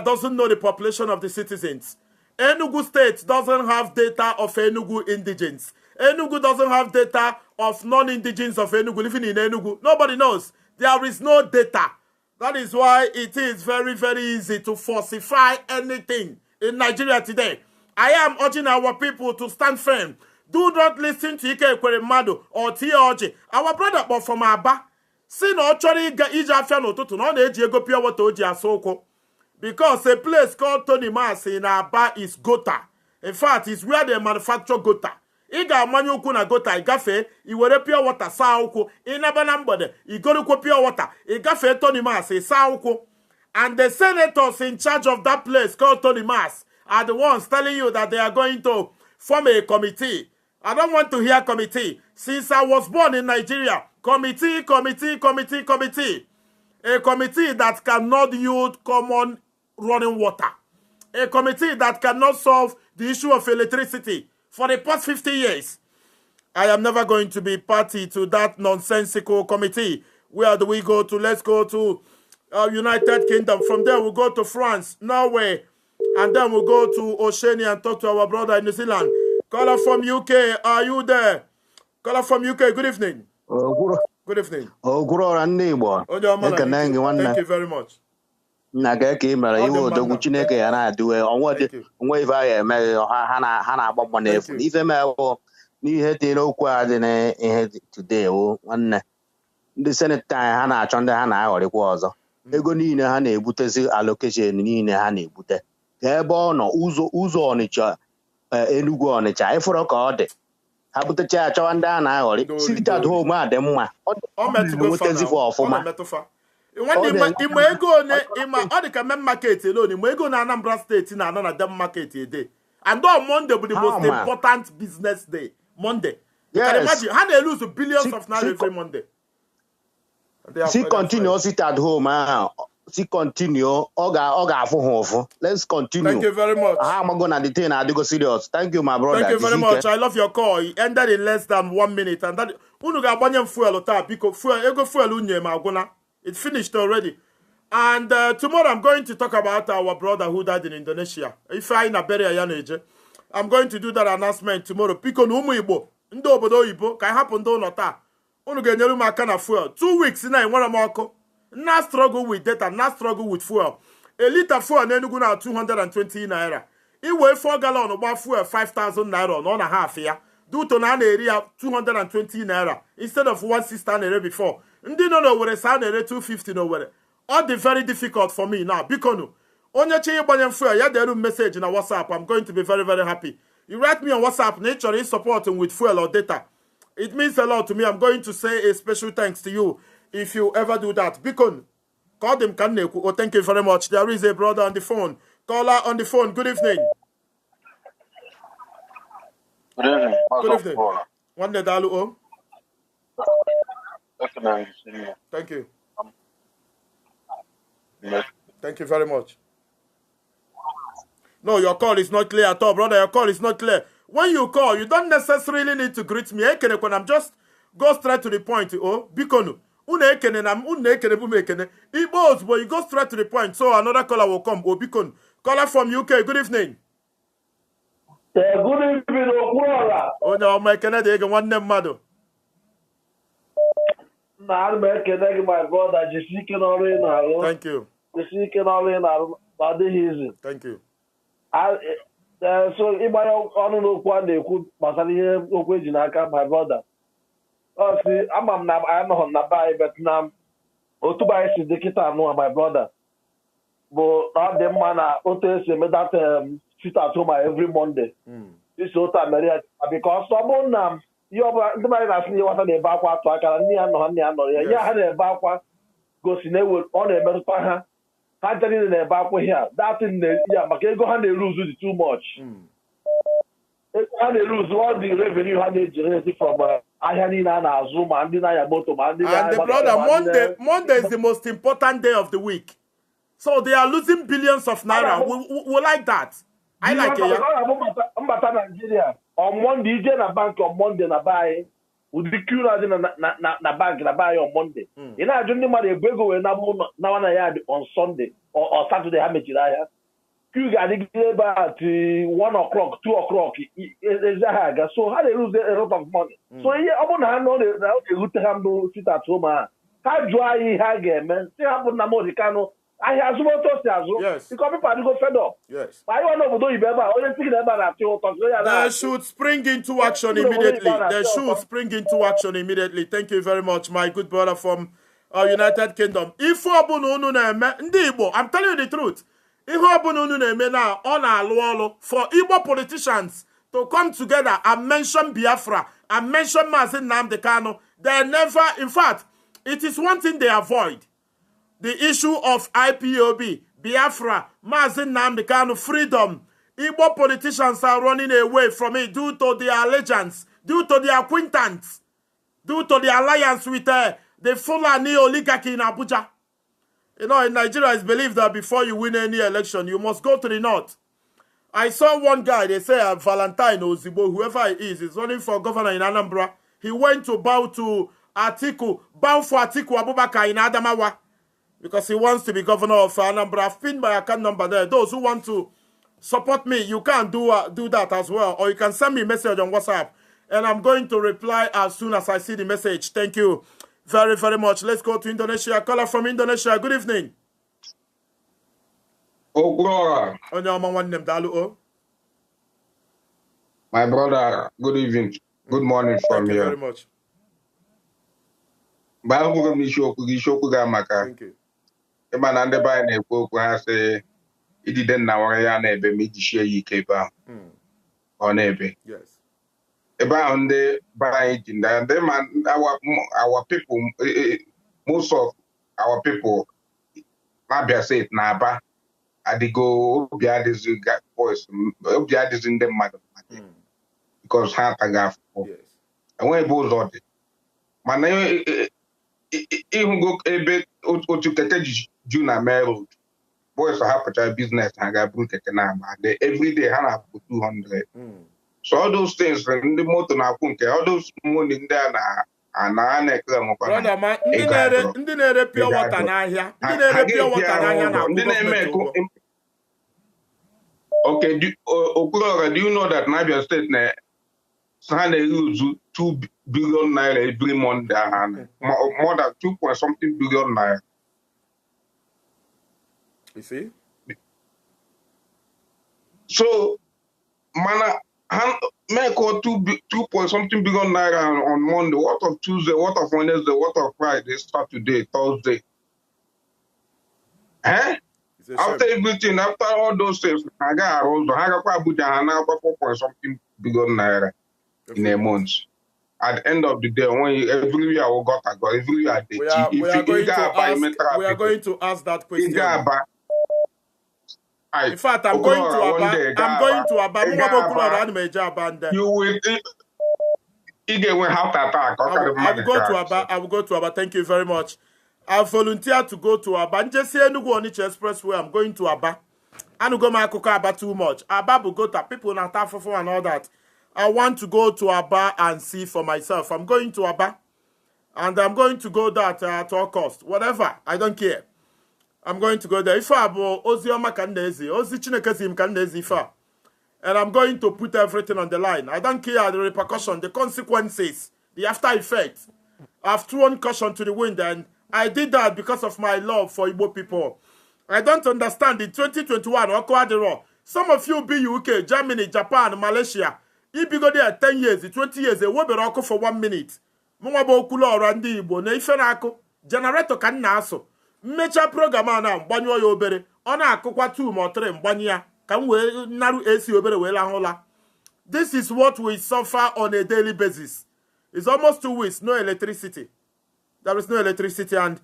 doesn't know the population of the citizens. Enugu State doesn't have data of Enugu indigents. Enugu doesn't have data of non-indigents of Enugu living in Enugu. Nobody knows. There is no data. That is why it is very, very easy to falsify anything in Nigeria today. I am urging our people to stand firm. Do not listen to Ike Ekweremadu or T.O.G. Our brother from Aba. See no chori ija afia no tutu no na-eji ego pure water oji asoko. Because a place called Tony Mas in Aba is gota. In fact, it's where they manufacture gota. Iga amanyo ukwu na gota igafe iwere pure water saa ukwu. Inaba na mgbede igorukwo pure water igafe Tony Mas saa ukwu. And the senators in charge of that place called Tony Mas are the ones telling you that they are going to form a committee. I don't want to hear committee. Since I was born in Nigeria, committee. A committee that cannot yield common running water. A committee that cannot solve the issue of electricity for the past 50 years. I am never going to be party to that nonsensical committee. Where do we go to? Let's go to United Kingdom. From there, we'll go to France, Norway, and then we'll go to Oceania and talk to our brother in New Zealand. Caller from UK, are you there? Caller from UK, good evening. Good evening. Thank you very much. Thank you. The Senate ha na-achọ ndị ha na-aghọrịkwa ọzọ ego niile ha na-ebutezi allocation niile ha na-ebute ka ebe ọ nọ ụzọ Ọnịcha Enugu Ọnịcha ịfụrụ ka ọ dị ha butecha achọwa ndị a na-aghọrị sit at home a dị mma ọ metụtazikwa ọfụma Ima ego ne ima ọ dị ka main market alone. Ima ego na Anambra State na anọ na dem market a day. And on Monday will be the most important business day. Monday. You can imagine how they lose billions of naira every Monday. See continue sit at home. See continue. Let's continue. Thank you very much. How am I gonna detain? I go serious. Thank you, my brother. Thank you very much. I love your call. It ended in less than 1 minute, and that fuel it finished already. And tomorrow I'm going to talk about our brother who died in Indonesia. If I in a bury I'm going to do that announcement tomorrow. Piko no Igbo, ndo obodo Igbo, ka happen do nota. Unu ga-enyeru m aka na fuel. 2 weeks na enwere m ọkụ. Na struggle with data, na struggle with fuel. A liter fuel na Enugu na 220 naira. Iwe 4 gallon gba fuel 5,000 naira no na half ya. Duto na na-eri ya 220 naira instead of 160 naira before. Ndị no were sa na-ere 250 no were. All the very difficult for me now. Bikonu. Onye chi igbanye fuel ya deru message na WhatsApp. I'm going to be very, very happy. You write me on WhatsApp, nature is supporting with fuel or data. It means a lot to me. I'm going to say a special thanks to you if you ever do that. Bikonu. Call them Kaneku. Oh, thank you very much. There is a brother on the phone. Caller on the phone. Good evening. Good evening. Good evening. One Dalu. Thank you. Thank you very much. No, your call is not clear at all, brother. Your call is not clear. When you call, you don't necessarily need to greet me. I'm just go straight to the point. Oh, Bikonu. Igbos, but you go straight to the point. So another caller will come. Oh, Bikonu. Caller from UK. Good evening. Good evening, Okwara. Oh, no, my Canada, one name, Mado. My brother, just seeking all in. Thank you. Just seeking all in. Thank you. So, if I don't know what they could, but I my brother. Oh, see, I'm on Nabai, but now, Otubai is the kita, no, my brother. But not the man, that sit at home every Monday. This is what America, because someone you have the man asking you what they back what to I can near no yeah, had a back what goes in there on a better paha. I tell you the back here. That in the but go hand they lose it too much. And they lose all the revenue how they generate from Ayanina and Zuma and the brother, Monday is the most important day of the week. So they are losing billions of naira. We like that. I like it. I'm Nigeria. On Monday, na bank on Monday na buy. Would be curious na bank na buy on Monday. You know, I don't know the break away na yard on Sunday or Saturday. How much I you got about 1 o'clock, 2 o'clock. So how they lose a lot of money. So yeah, I'm gonna know the good time to sit at home. How dry he man. See how na more the I have some thoughts as well. Yes. Because people go fed up. Yes. I don't know what you better. They should spring into action immediately. They should spring into action immediately. Thank you very much, my good brother from United Kingdom. I'm telling you the truth. Now for Igbo politicians to come together and mention Biafra and mention Mazi Nnamdi Kanu, they never, in fact, it is one thing they avoid. The issue of IPOB, Biafra, Mazi Nnamdi Kanu, freedom. Igbo politicians are running away from it due to their allegiance, due to their acquaintance, due to the alliance with the Fulani oligarchy in Abuja. You know, in Nigeria, it's believed that before you win any election, you must go to the north. I saw one guy, they say Valentine Ozibo, whoever he is running for governor in Anambra. He went to bow for Atiku Abubakar in Adamawa, because he wants to be governor of Anambra. I've pinned my account number there. Those who want to support me, you can do that as well. Or you can send me a message on WhatsApp. And I'm going to reply as soon as I see the message. Thank you very, very much. Let's go to Indonesia. Caller from Indonesia. Good evening. My brother, good evening. Good morning from here. Thank you very much. Thank you. Yes. About the buying our people, most of our people, Abia said, Naba, Adigo, Obiadis, boys, Obiadis in the mother, because Hanta yes. And when it goes on, my name, even go a bit to Juna Merrow. Boys have a business and got Bruce every day, Hannah put 200. So all those things, and the motor now, all those money there and I brother, man, ndinere pure water n'ahịa. Ndinere pure water n'ahịa na government ụgwọ. Okay, Okulora, do you know that Niger State they lose 2 billion naira every month? More than 2.something billion naira. You see? So, man, make 2.something billion naira on Monday. What of Tuesday? What of Wednesday? What of Friday? Saturday, Thursday? Eh? After everything, after all those things, I got Abuja and I got 4.something billion naira in a month. At the end of the day, when every year we got every year we are going to ask that question. In fact, I'm going to Aba. You will. I will go to Aba. Thank you very much. I volunteered to go to Aba. Njesi Enugu Onitsha Expressway. I'm going to Aba. I don't go my Aba too much. Aba Bogota, people in Atafofo and all that. I want to go to Aba and see for myself. I'm going to Aba. And I'm going to go there at all cost. Whatever. I don't care. I'm going to go there. Ifa abo Ozioma Kandezi. Ozi Chinekezim Kandezi Ifa. And I'm going to put everything on the line. I don't care the repercussion, the consequences, the after effects. I've thrown caution to the wind, and I did that because of my love for Igbo people. I don't understand in 2021, some of you be UK, Germany, Japan, Malaysia. If you go there 10 years, 20 years, they will be for 1 minute. Generator can naso. Mecha program na mgbanyo ya obere. Ọ na-akụkwa 2 ma 3 mgbanye ya. Ka m wee naru AC obere wee lahụla. This is what we suffer on a daily basis. It's almost 2 weeks, no electricity. There is no electricity, and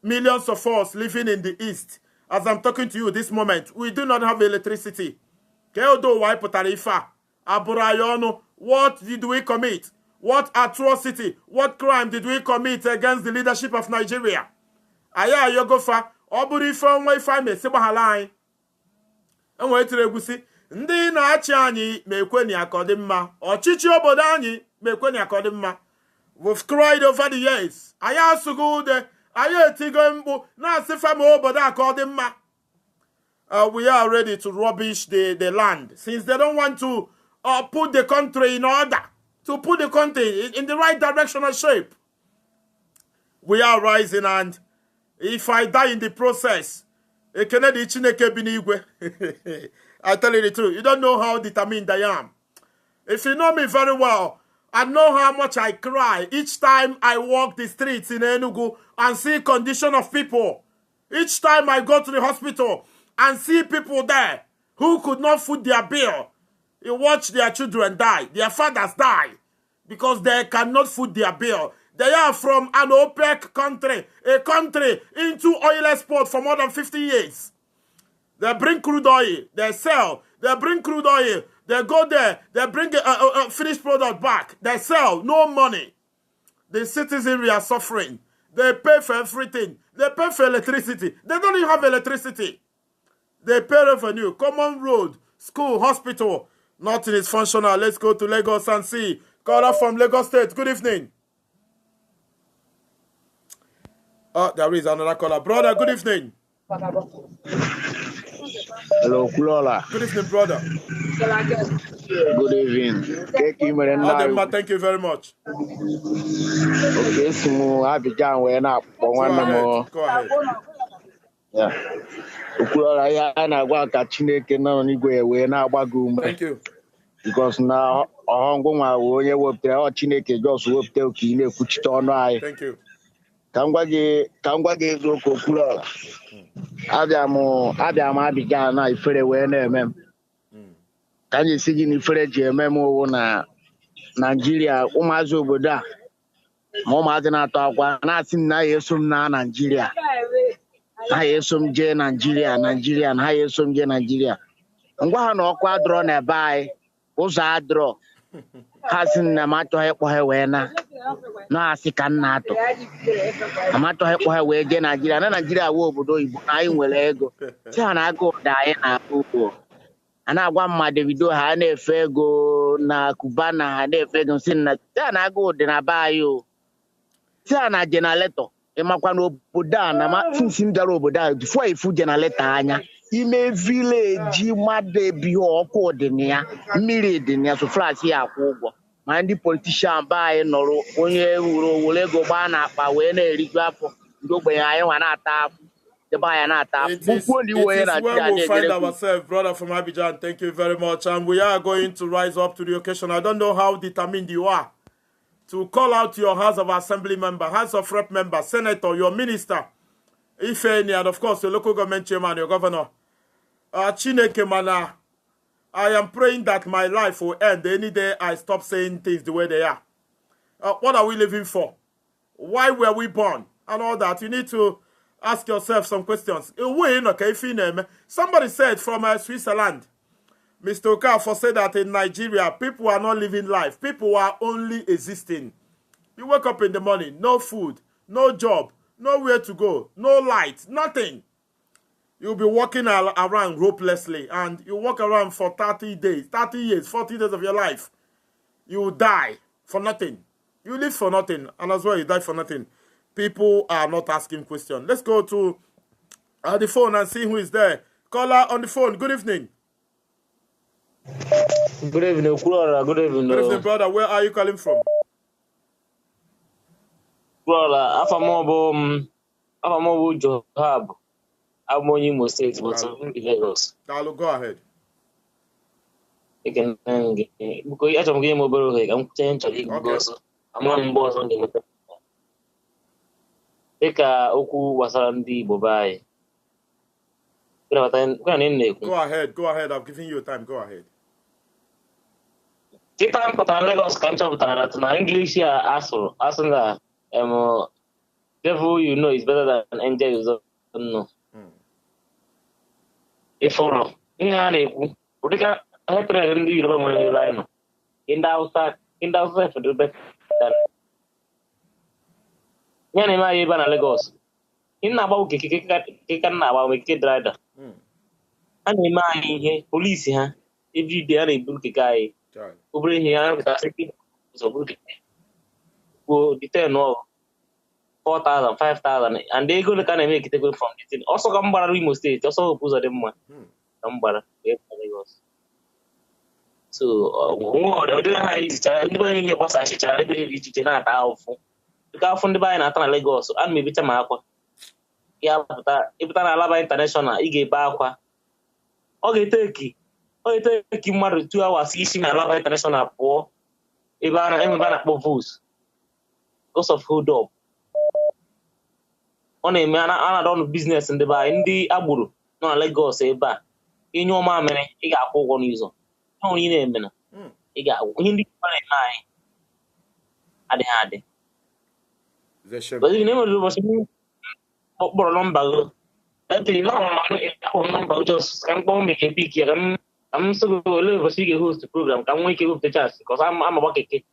millions of us living in the east. As I'm talking to you this moment, we do not have electricity. What did we commit? What atrocity, what crime did we commit against the leadership of Nigeria? Aya yogofa, oburu ife onwe ife me se gbahala anyị. Enwe etire egusi, ndị na-achị anyị mekweni akọdị mma, ọchịchị obodo anyị mekweni akọdị mma. We've cried over the years. Aya asugo ude, aya etigo mkpu, na-asị fama obodo akọdị mma. We are ready to rubbish the land, since they don't want to put the country in order, to put the country in the right direction and shape. We are rising, and if I die in the process, I tell you the truth. You don't know how determined I am. If you know me very well, I know how much I cry each time I walk the streets in Enugu and see condition of people. Each time I go to the hospital and see people there who could not foot their bill. You watch their children die, their fathers die, because they cannot foot their bill. They are from an OPEC country, a country into oil export for more than 50 years. They bring crude oil, they sell, they bring crude oil, they go there, they bring a finished product back, they sell, no money. The citizenry are suffering. They pay for everything. They pay for electricity. They don't even have electricity. They pay revenue, common road, school, hospital. Nothing is functional. Let's go to Lagos and see. Caller from Lagos State. Good evening. Oh, there is another caller. Brother, good evening. Hello, Kulola. Good evening, brother. Good evening. Thank you very much. Okay, so Abidjan, we're not one more. Go ahead. Yeah. Kulola, ya na gwa ka Chineke na n'igwe we na agbago ume. Thank you. Because now ọhụngụ nwa onye wepụtara ọ Chineke just wepụta oke ị na-ekwuchite ọnụ anyị. Thank you. Ka m gwa gị eziokwu Kulola. Abịa m Abidjan na ifere wee na-eme m. Ka anyị si gị na ifere ji eme m owu na Nigeria ụmụazị obodo a ma ụmụazị na-atọ akwa na-asị na ya eso m na Naịjirịa ha ya eso m jee Naịjirịa na ha ya eso m jee Naịjirịa ngwa ha na ọkụ adọrọ n'ebe anyị ụzọ adọrọ ha sị na m achọghị ịkpọ ha wee na-asị ka m na-atọ amachọghị ịkpọ ha wee jee Naịjirịa na Naịjirịa wee obodo oyibo na anyị nwere ego si ha na-aga ụda anyị na-akpọ ugbo a na-agwa mma Davido ha na-efe ego na Cubana ha na-efe ego si na ha na-aga ụdị na be anyị o si ha na jenaletọ ịmakwa n'obodo a na sinsi m bịara obodo a bifo ifu jenaletọ anya ime vileji mmadụ ebighị ọkụ dị na ya mmiri dị na ya so flash ya akwụ ụgwọ ma ndị politishan be anyị nọrọ onye wuru owere ego gbaa n'akpa wee na-eriju afọ ndị ogbenye anyị nwa na-ata afọ ebe anyị na-ata afọ It is where we'll find ourselves, brother from Abidjan. Thank you very much. And we are going to rise up to the occasion. I don't know how determined you are to call out your House of Assembly member, House of Rep member, Senator, your minister, if any, and of course, your local government chairman, your governor. Chineke Mana, I am praying that my life will end any day I stop saying things the way they are. What are we living for? Why were we born? And all that. You need to ask yourself some questions. Somebody said from Switzerland, Mr. Okafor said that in Nigeria, people are not living life. People are only existing. You wake up in the morning, no food, no job, nowhere to go, no light, nothing. You'll be walking around hopelessly, and you walk around for 30 days, 30 years, 40 days of your life. You will die for nothing. You live for nothing, and as well, you die for nothing. People are not asking questions. Let's go to the phone and see who is there. Caller on the phone. Good evening. Good evening, Flora. Good evening. Good evening, brother. Where are you calling from? Flora, Afamobo Johab. I'm on Imo State, but I'm in Lagos. Carlo, go ahead. Because I'm getting mobile, I'm changing because I'm on board on the Eka Oku Wasandi Bobai. Go ahead. I'm giving you time. Go ahead. Kita kota Lagos kanca utara na English ya asal devil you know is better than angel you don't know. Iforo ini ane udika hetre ndi roba mo laino inda usa for the best nyane ma yiba na Lagos inna ba uke kan na ba we ke driver ani ma ihe police ha every day are ibu ke kai over here with a so good go detain no 4,000 5,000 and they go to kind of make it go from the thing also come back Imo State also oppose them one come back Lagos so what do I anybody in your boss I should be na ta ofu ka fund buy na ta Lagos and maybe tama akwa ya pata ibuta na Alaba International I ga ba akwa o ga take mmadụ 2 hours isi na Alaba International pụọ ebe a na-akpọ votes because of hold up ọ na-eme a na-adọ ọnụ biznes ndị be anyị ndị agboro nọ na Lagos ebe a inye ọma mere ị ga-akwụ ụgwọ n'izu ọrụ ị na-eme na ị ga-agwụ ihe ndị na-eme anyị adịghị adị na-enwere ụbọchị kpọrọ nọmba gị I'm so live a secret host program. Can we give the chance? Because I'm a bucket.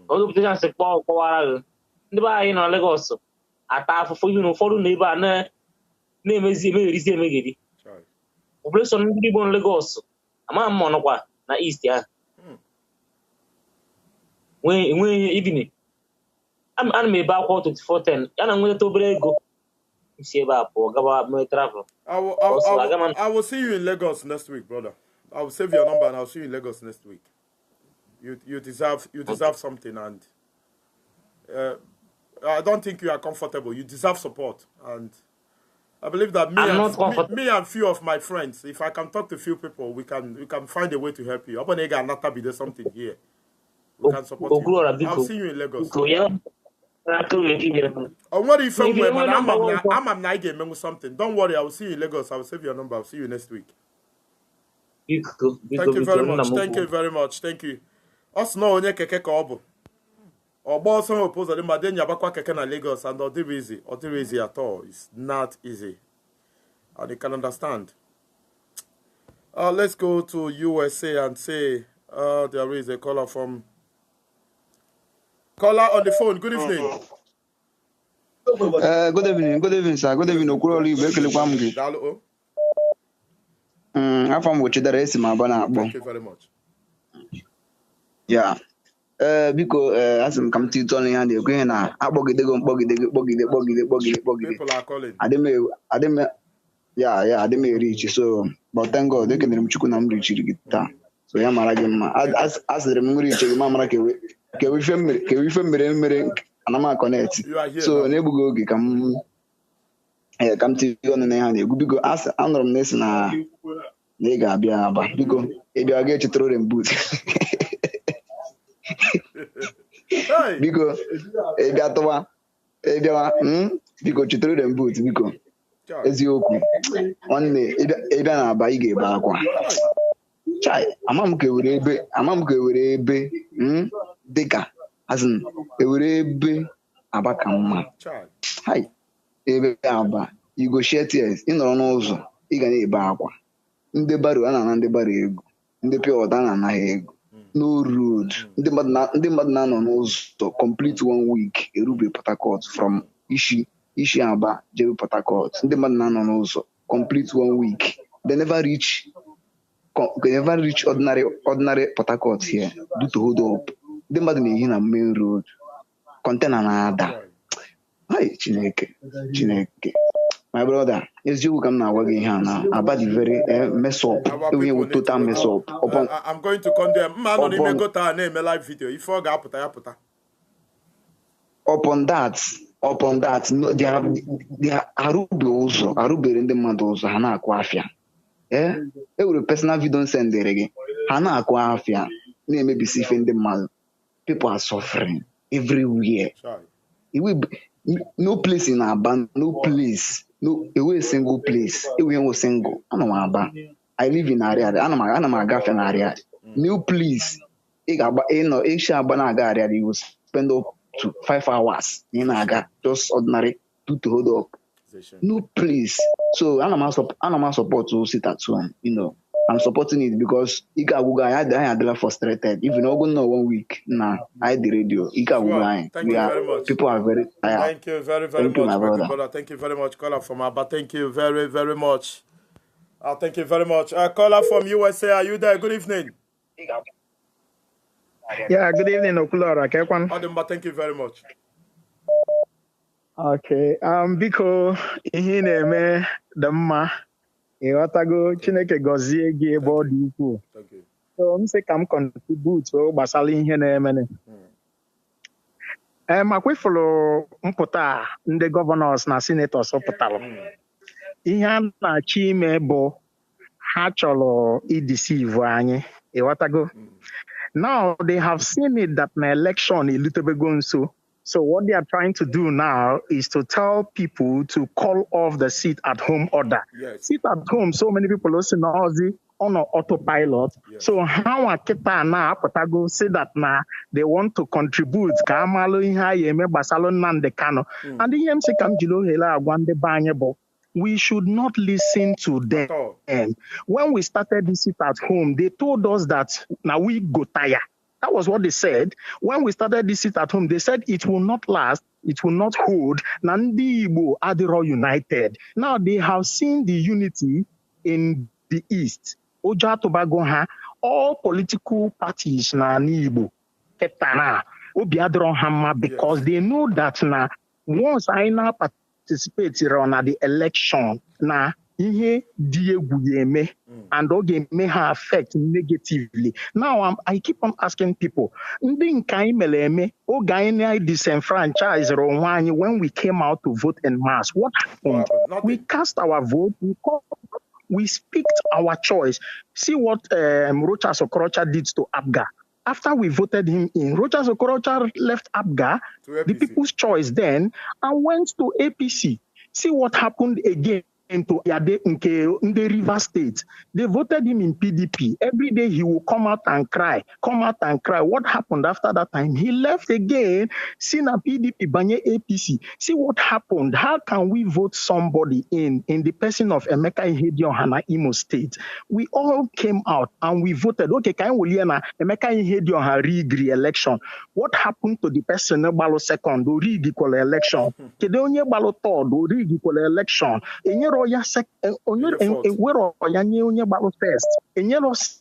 All the chance to call the buy in Lagos. At half for you know, for neighbor, name is Megidi. Operation Libon Lagos. I'm a monogua, na East, yeah. When evening, I'm made back to 410, and I'm going to go. See about my travel. I will see you in Lagos next week, brother. I will save your number and I'll see you in Lagos next week. You deserve something, and I don't think you are comfortable. You deserve support, and I believe that me and few of my friends, if I can talk to few people, we can find a way to help you. There's something here. We can support you. I'll see you in Lagos. What if I'm something? Don't worry, I will see you in Lagos. I will save your number. I'll see you next week. Thank you very much. Thank you very much. Thank you. Us no onye keke ka obu. Or some opposed them, but then Yabakwa Kekena Lagos and not easy at all. It's not easy. And you can understand. Let's go to USA and say there is a caller on the phone. Good evening. Good evening, sir. Good evening, Okuroli. Thank you very much. Yeah. Biko as m kam tito na ya na-ekwe na akpọgidego People are calling. adịm reach, so but thank God ekenere m Chukwu na m richiri gị taa, so ya mara gị mma. Asịrị m reach gị ma mara ka ife mere ana m connect, so na-egbughị oge ka m tinye ọnụ na ya na-egwu. Biko anụrụ m na-esi na ị ga-abịa Aba, biko ịbịa ga-echetara ore m boot biko ịbịawa biko chetara ore m boot biko. Eziokwu nwanne ịbịa na Aba ị ga-ebe akwa. Ama m ka ewere ebe dịka azin ewere ebe Aba ka mma. Ebe Aba you go shed tears, ị nọrọ n'ụzọ ị ga na-ebe akwa. Ndị baro a na-ana ndị baro ego, ndị pịa ọda na-anaghị ego. No road. Ndị mmadụ na-anọ n'ụzọ complete 1 week erube Port Harcourt from Ishi Aba jebe Port Harcourt. Ndị mmadụ na-anọ n'ụzọ complete 1 week. They never reach ordinary Port Harcourt here due to hold up. Ndị mmadụ na-ehi na main road. Container na-ada. Chineke. My brother, eziokwu ka m na-agwa gị ihe a na Aba dị very mess up. Total mess up. I'm going to condemn. Mma nọ n'ime gota na-eme live video. Ife ọ ga-apụta ya pụta. Upon that, no, they arụbere ndị mmadụ ụzọ ha na-akụ afịa. Ewere personal video sendere gị ha na-akụ afịa na-emebisi ife ndị mmadụ. People are suffering everywhere. No place in Aba, no place. No, a single place. Single. I know Aba. I live in area. I know my girlfriend area. New place. Aba area. You will spend up to 5 hours in Aga. Just ordinary to hold up. No place. So I know support to sit at home. I'm supporting it because I had frustrated. If you not go know 1 week, I the radio. Thank you very much. People are very tired. Thank you very much, my brother. Thank you very much, caller from Aba. Thank you very, very much. Thank you very much. Caller from USA, are you there? Good evening. Yeah, good evening, Okulora. Thank you very much. Okay. Biko ihe na-eme dị mma. Ịghọtago Chineke gọzie gị ebe ọ dị ukwuu. So m sị ka m contribute gbasara ihe na-eme. Makwefụrụ mpụta ndị gọvanọs na senators pụtara. Ihe a na-achọ ime bụ ha chọrọ ideceive anyị. Ịghọtago? Now they have seen it that my election elutebego nso. So what they are trying to do now is to tell people to call off the sit at home order. Yes. Sit at home, so many people listen on autopilot. Yes. So how kita na apatago say that na they want to contribute ka amalo ihe yeme basalo nande kano. And the MC kam jilo hela agwande banyebo. We should not listen to them. When we started this sit at home, they told us that now we go tire. That was what they said. When we started this sit at home, they said it will not last, it will not hold. Nandi Igbo Adiro united. Now they have seen the unity in the East. Oja Tobago ha, all political parties na Igbo ketana obi adiro hama because they know that na once I now participate on the election na ihe dị egwu eme and oge may have affect negatively. Now I keep on asking people, ndị nke anyị mere eme oge anyị disenfranchise onwe anyị when we came out to vote en mass, what happened? We cast our vote, we speaked our choice. See what Rochas Okorocha did to Abga. After we voted him in, Rochas Okorocha left Abga, the people's choice then, and went to APC. See what happened again into the River State. They voted him in PDP. Every day he will come out and cry. What happened after that time? He left again, seen a PDP, Banye APC. See what happened. How can we vote somebody in the person of Emeka Ihedioha Hana Imo State? We all came out and we voted. Okay, can we na Emeka Ihedioha rig election? What happened to the person who ballot second or rig equal election? Kede onye ballot third or rig equal election? First,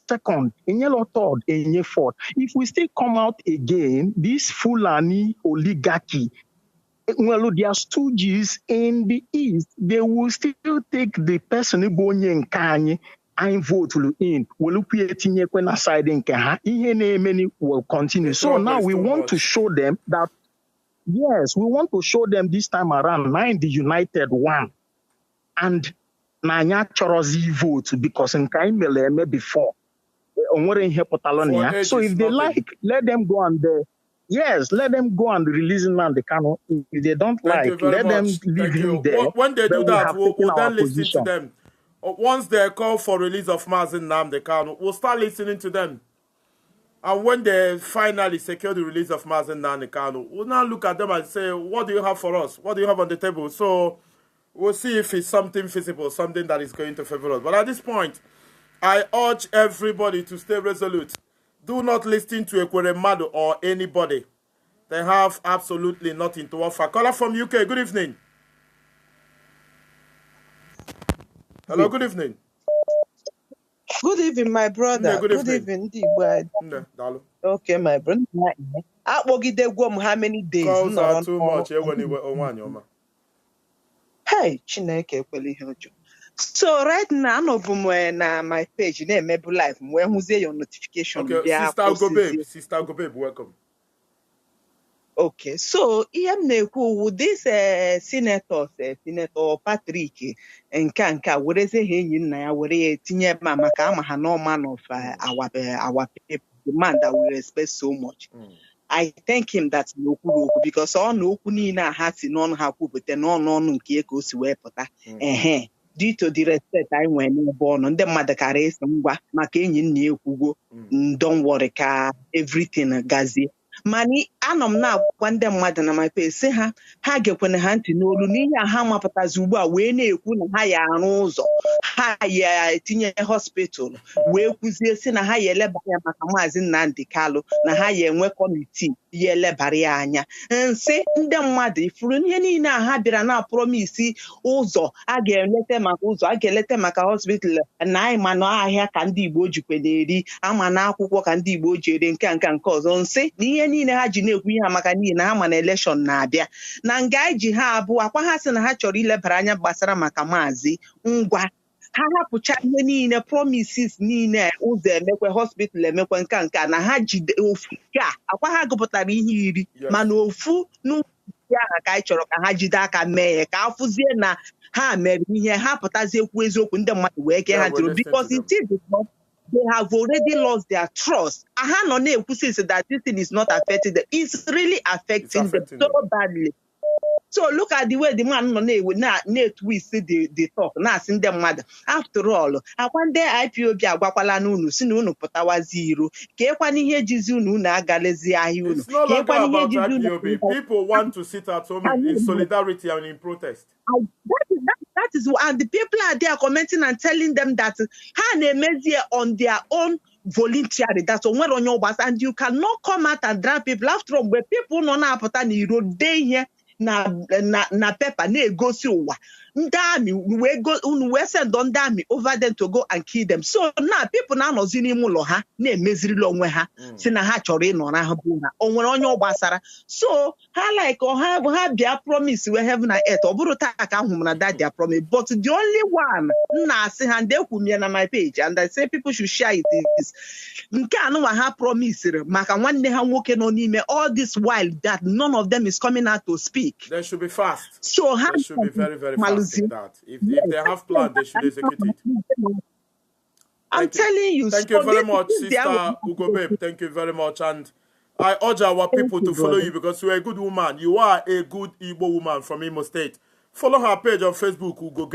second, third, fourth. If we still come out again, this Fulani oligarchy, well, there are stooges in the East, they will still take the person who go in Kanye and vote in. Will continue. So now we want to show them that, yes, we want to show them this time around, nine the united one. And Nanya Chorozi vote because in Kaimele before. So if they like, let them go and let them go and release him on the canal. If they don't let them leave him there. When they do that, we'll then listen to them. Once they call for release of Mazi Nnamdi Kanu, we'll start listening to them. And when they finally secure the release of Mazi Nnamdi Kanu, we'll now look at them and say, what do you have for us? What do you have on the table? So we'll see if it's something feasible, something that is going to favor us. But at this point, I urge everybody to stay resolute. Do not listen to Ekweremadu or anybody. They have absolutely nothing to offer. Caller from UK, good evening. Hello, good evening. Good evening, my brother. Good evening. Okay, my brother. How many days? Calls are too much. Hey, Chineke kweli. So right now, na my page, maybe live. Where who's your notification? Okay, Sister Gobabe, welcome. Okay, so with this senator Patrick Nkanka, what is he in now? Where tinye mama kama no man of our people, the man that we respect so much. I thank him that because all no kunina hati non haku but no nke ko si wepụta due to the respect I went born on the mother carries maka enyi nna ekwugo don't worry ka everything gazi mani anom na agwa ndị mmadụ na my page say ha gekwene ha ntị n'olu n'ihe ha mapụtazi ugbu a wee na-ekwu na ha ya arụ ụzọ ha ya etinye hospital wee kwuzie si na ha ya elebara ya maka Maazị Nnamdi Kanu na ha ya enwe kọmitii ya elebara ya anya nsị ndị mmadụ ifuru ihe niile a ha bịara na promise ụzọ a ga-elete maka ụzọ a ga-elete maka hospital na anyị ma na ahịa ka ndị Igbo jikwe na-eri ama na akwụkwọ ka ndị Igbo ji eri nke ọzọ nsị na ihe niile ha ji na-ekwu ihe maka niile na ha ma na election na-abịa na nga iji ha abụ akwa ha sị na ha chọrọ ilebara anya gbasara maka Maazị ngwa ha hapụcha ihe niile promises niile ụzọ emekwe hospital emekwe nke na ha jide ofu ka akwa ha gụpụtara ihe iri mana ofu n'ụdị aha ka anyị chọrọ ka ha jide aka mee ka afụzie na ha mere ihe ha pụtazie ekwu eziokwu ndị mmadụ wee kee ha ntụrụ because it is not they have already lost their trust. I no that this thing is not affecting them. It's really affecting them so badly. So look at the way the man no twist the talk. Now send them mad. After all, I one day IPOB agwakwala n'unu si na unu pụtawa zero. Ka ekwa n'ihe jizi unu na agalezi ahịa unu. It's no longer about IPOB. People want to sit at home in solidarity and in protest. That is and the people are there commenting and telling them that on their own voluntarily. That's on where on your bus, and you cannot come out and drag people. After all, where people no na put ni road day here na paper na go see Ndami we send on Ndami over them to go and kill them. So now people now no zini mulo ha na emeziri lo onwe ha si na ha chọrọ ịnọ na ha bụ na onwere onye ọgbasara. So ha like ha bia promise we heaven and earth oburu ta ka hum na that their promise, but the only one na say ha dey kwumie na my page and I say people should share it is nke anu wa ha promise maka nwanne ha nwoke no n'ime all this while that none of them is coming out to speak. They should be fast. So they should be very fast. That if they have planned, they should execute it. I'm telling you. Thank you very much, Sister Ugo Babe. Thank you very much, and I urge our people to follow you because you are a good woman. You are a good Igbo woman from Imo State. Follow her page on Facebook, Ugo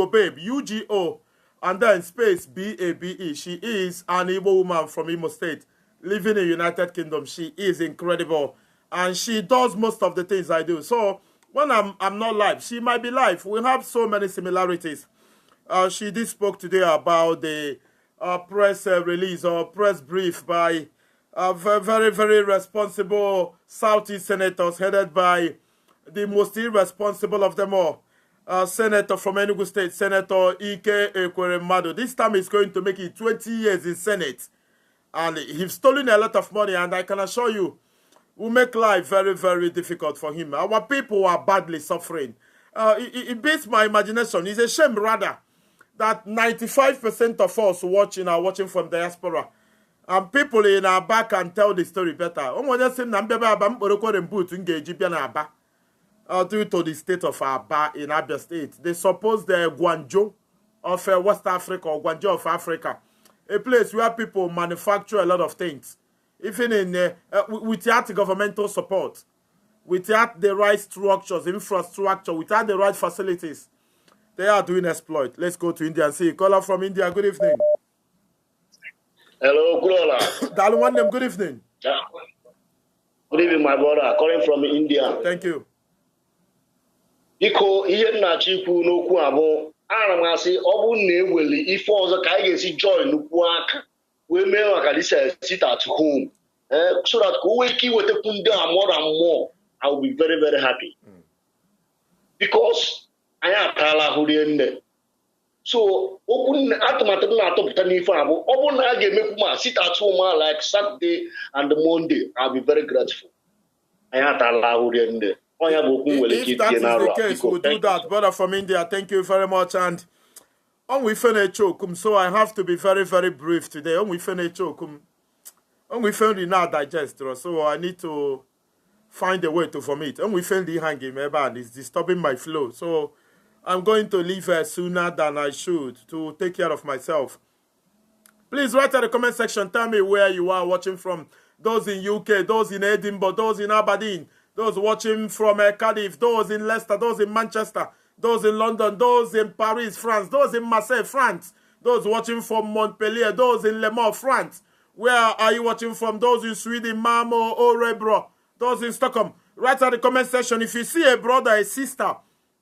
Babe, UGO, and then space BABE. She is an Igbo woman from Imo State, living in United Kingdom. She is incredible, and she does most of the things I do. So when I'm not live, she might be live. We have so many similarities. She did spoke today about the press release or press brief by very, very responsible Southeast senators headed by the most irresponsible of them all, Senator from Enugu State, Senator Ike Ekweremadu. This time he's going to make it 20 years in Senate. And he's stolen a lot of money, and I can assure you, will make life very, very difficult for him. Our people are badly suffering. It beats my imagination. It's a shame, rather, that 95% of us watching are watching from diaspora. And people in our back can tell the story better. Due to the state of Aba in Abia State. They suppose the Guangzhou of West Africa or Guangzhou of Africa. A place where people manufacture a lot of things. Even in without governmental support, without the right structures, infrastructure, without the right facilities, they are doing exploit. Let's go to India and see. Caller from India, good evening. Hello, Kulola. Dalwandem, good evening. Yeah. Good evening, my brother. Calling from India. Thank you. Iko ihe nnachi ikwu n'okwu abụ ana m asị ọ bụ na eweli ife ọzọ ka anyị ga-esi join n'ukwu aka wee mee maka this sit at home so that ka o nwee ike iwetakwu ndị a more and more. I will be very, very happy because anyị ataala ahụ rie nne. So okwu atụmatụ na-atọpụta n'ife abụ ọ bụ na a ga-emekwu ma sit at home like Saturday and Monday. I'll be very grateful. Anyị ataala ahụ rie nne. If that is the case, we'll do that. Brother from India, thank you very much. And on we finish chokum, so I have to be very, very brief today. On we finish chokum, on we finish now digest, so I need to find a way to vomit. On we finish hanging, and it's disturbing my flow. So I'm going to leave sooner than I should to take care of myself. Please write in the comment section. Tell me where you are watching from. Those in UK, those in Edinburgh, those in Aberdeen. Those watching from Cardiff, those in Leicester, those in Manchester, those in London, those in Paris, France, those in Marseille, France, those watching from Montpellier, those in Le Mans, France. Where are you watching from? Those in Sweden, Malmo, Örebro, those in Stockholm. Write in the comment section. If you see a brother, a sister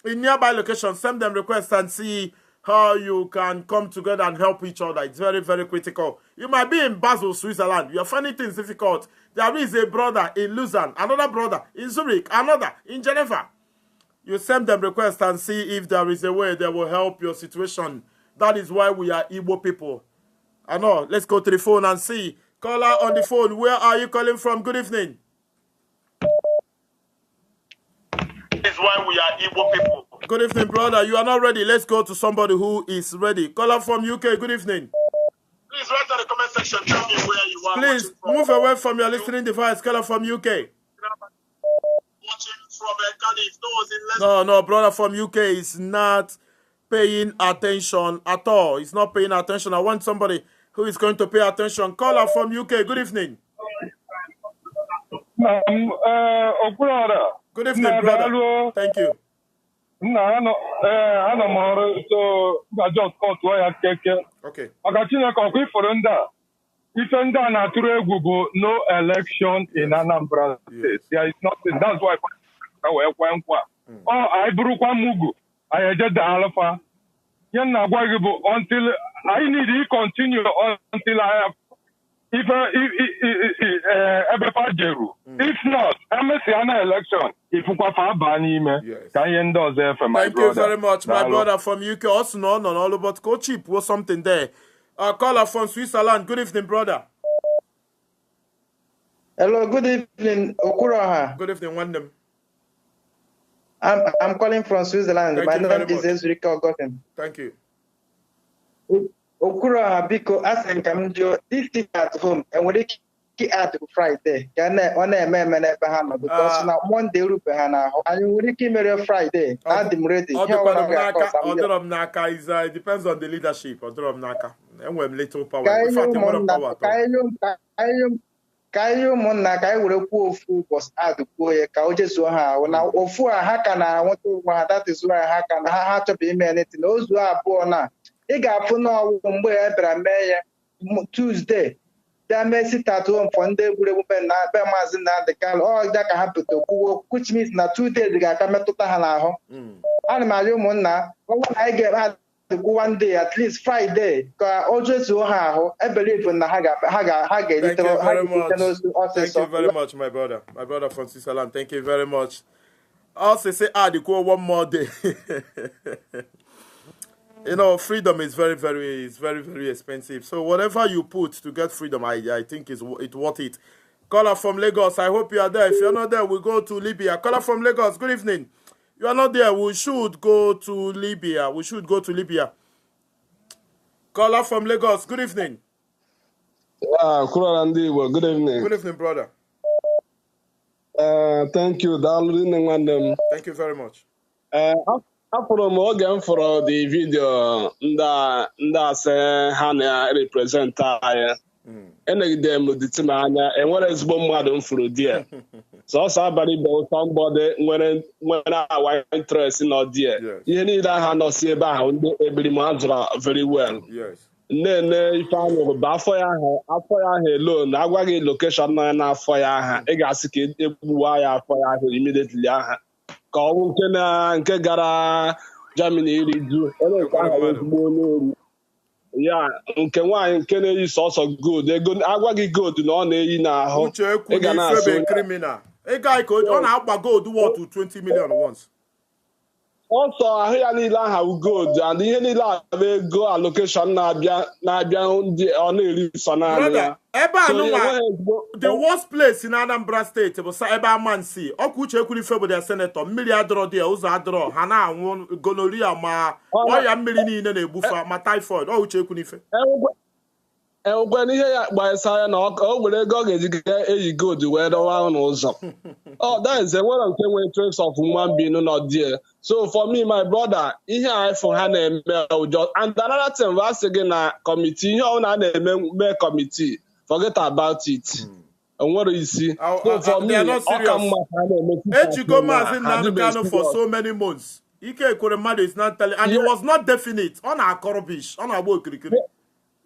in nearby locations, send them requests and see how you can come together and help each other. It's very, very critical. You might be in Basel, Switzerland. You're finding things difficult. There is a brother in Lausanne, another brother in Zurich, another in Geneva. You send them requests and see if there is a way they will help your situation. That is why we are Igbo people. I know. Let's go to the phone and see. Caller on the phone. Where are you calling from? Good evening. That is why we are Igbo people. Good evening, brother. You are not ready. Let's go to somebody who is ready. Caller from UK. Good evening. Please write in the comment section. Tell me where you are. Please move away from your listening device. Caller from UK. Watching from Cardiff. No, brother from UK is not paying attention at all. He's not paying attention. I want somebody who is going to pay attention. Caller from UK. Good evening. Good evening, brother. Thank you. Okay. No election in Anambra State. There is nothing. That's why I I did the alpha. Until I need to continue until I have if not, MSC election. If you can you endorse there for my brother? Thank you very much, my brother from UK. Also, no, all about go cheap or something there. Caller from Switzerland. Good evening, brother. Hello, good evening, Okuraha. Good evening, Wandem. I'm calling from Switzerland. Thank My you name very is Ezrika Ogotem. Thank you. Okuraha, because as I come to this thing at home, and we keep at Friday. Can I on a man because now Monday, and you will keep me Friday. I'm ready. Naka is it depends on the leadership. Naka, and we little power. In fact, more power. ka anyị ụmụnna ka anyị were kwuo ofu ụbọchị adụkwuo ya ka o jezuo ha ahụ na ofu a ha ka na-anweta ụgwọ ha datịzuo ya ha ka na ha chọpụ ime neti na ozu abụọ na ị ga-afụ n'ọgwụgwụ mgbe ya bịara mee ya Tuesday bịa mee sit-at-home for ndị egwuregwu na be maazị Nnamdi Kanu ọja ka ha pụta kwuo which means na 2 days ga-aka metụta ha n'ahụ. Ana m arịọ ụmụnna ọnwa na anyị ga-eme one day at least Friday ka o jezuo ha ahụ ebelieve na ha ga-erite n'ozu ọsịsọ. Thank you very much, my brother from Switzerland. Thank you very much. Also say one more day. You know, freedom is very, very expensive. So whatever you put to get freedom, I think it's worth it. Caller from Lagos, I hope you are there. If you're not there, we'll go to Libya. Caller from Lagos, good evening. You are not there, we should go to Libya. Caller from Lagos, good evening. Good evening. Good evening, brother. Thank you. Thank you very much. After oge m fọrọ the video ndị ase ha na-represent anyị enegide m dịtị m anya enwere ezigbo mmadụ m fụrụ die sọsọ abalị bụ somebody nwere awa interest nọ die ihe niile aha nọsi ebe ahụ ndị ebiri m azụrụ very well nne ife ahụ bụ afọ ya ahụ alone agwaghị location nọ ya n'afọ ya aha ị ga-asị ka egbuwa ya afọ ya ahụ immediately aha ka ọ bụ nke gara Germany iri ju ya nke nwaanyị nke na-eyi sọsọ gold ego agwaghị gold na ọ na-eyi n'ahụ ị ga na-asị criminal ọ na-agba gold worth 20 million once. ọsọ ahụ ya niile aha gold and ihe niile abụ ego allocation na-abịa ndị ọ na-eri sọ naanị ya ebe anụnwa the worst place in Anambra State bụ ebe amansi ọkụ uche ekwurife bụ the senator mmiri adọrọ dị ụzọ adọrọ ha na-anwụ gonorrhea ma ọya mmiri niile na-egbufa ma typhoid ọ uche ekwurife enwekwe n'ihe ya gbanyesa ya na o nwere ego ọ ga-eji eyi gold wee dọwa ahụ n'ụzọ that is enwere nke nwere trace of human being nọ there. So for me, my brother, ihe a for ha na-eme ụjọ and another thing bụ asị gị na committee ihe ọ na-eme committee forget about it. Enwere isi. So for me, ọ ka mma ha na-eme ejigo maazị Nnamdi Kanu for so many months. Ike ekwere mmadụ is not telling and he was not definite. Ọ na-akọrọ bish, ọ na-agba okirikiri.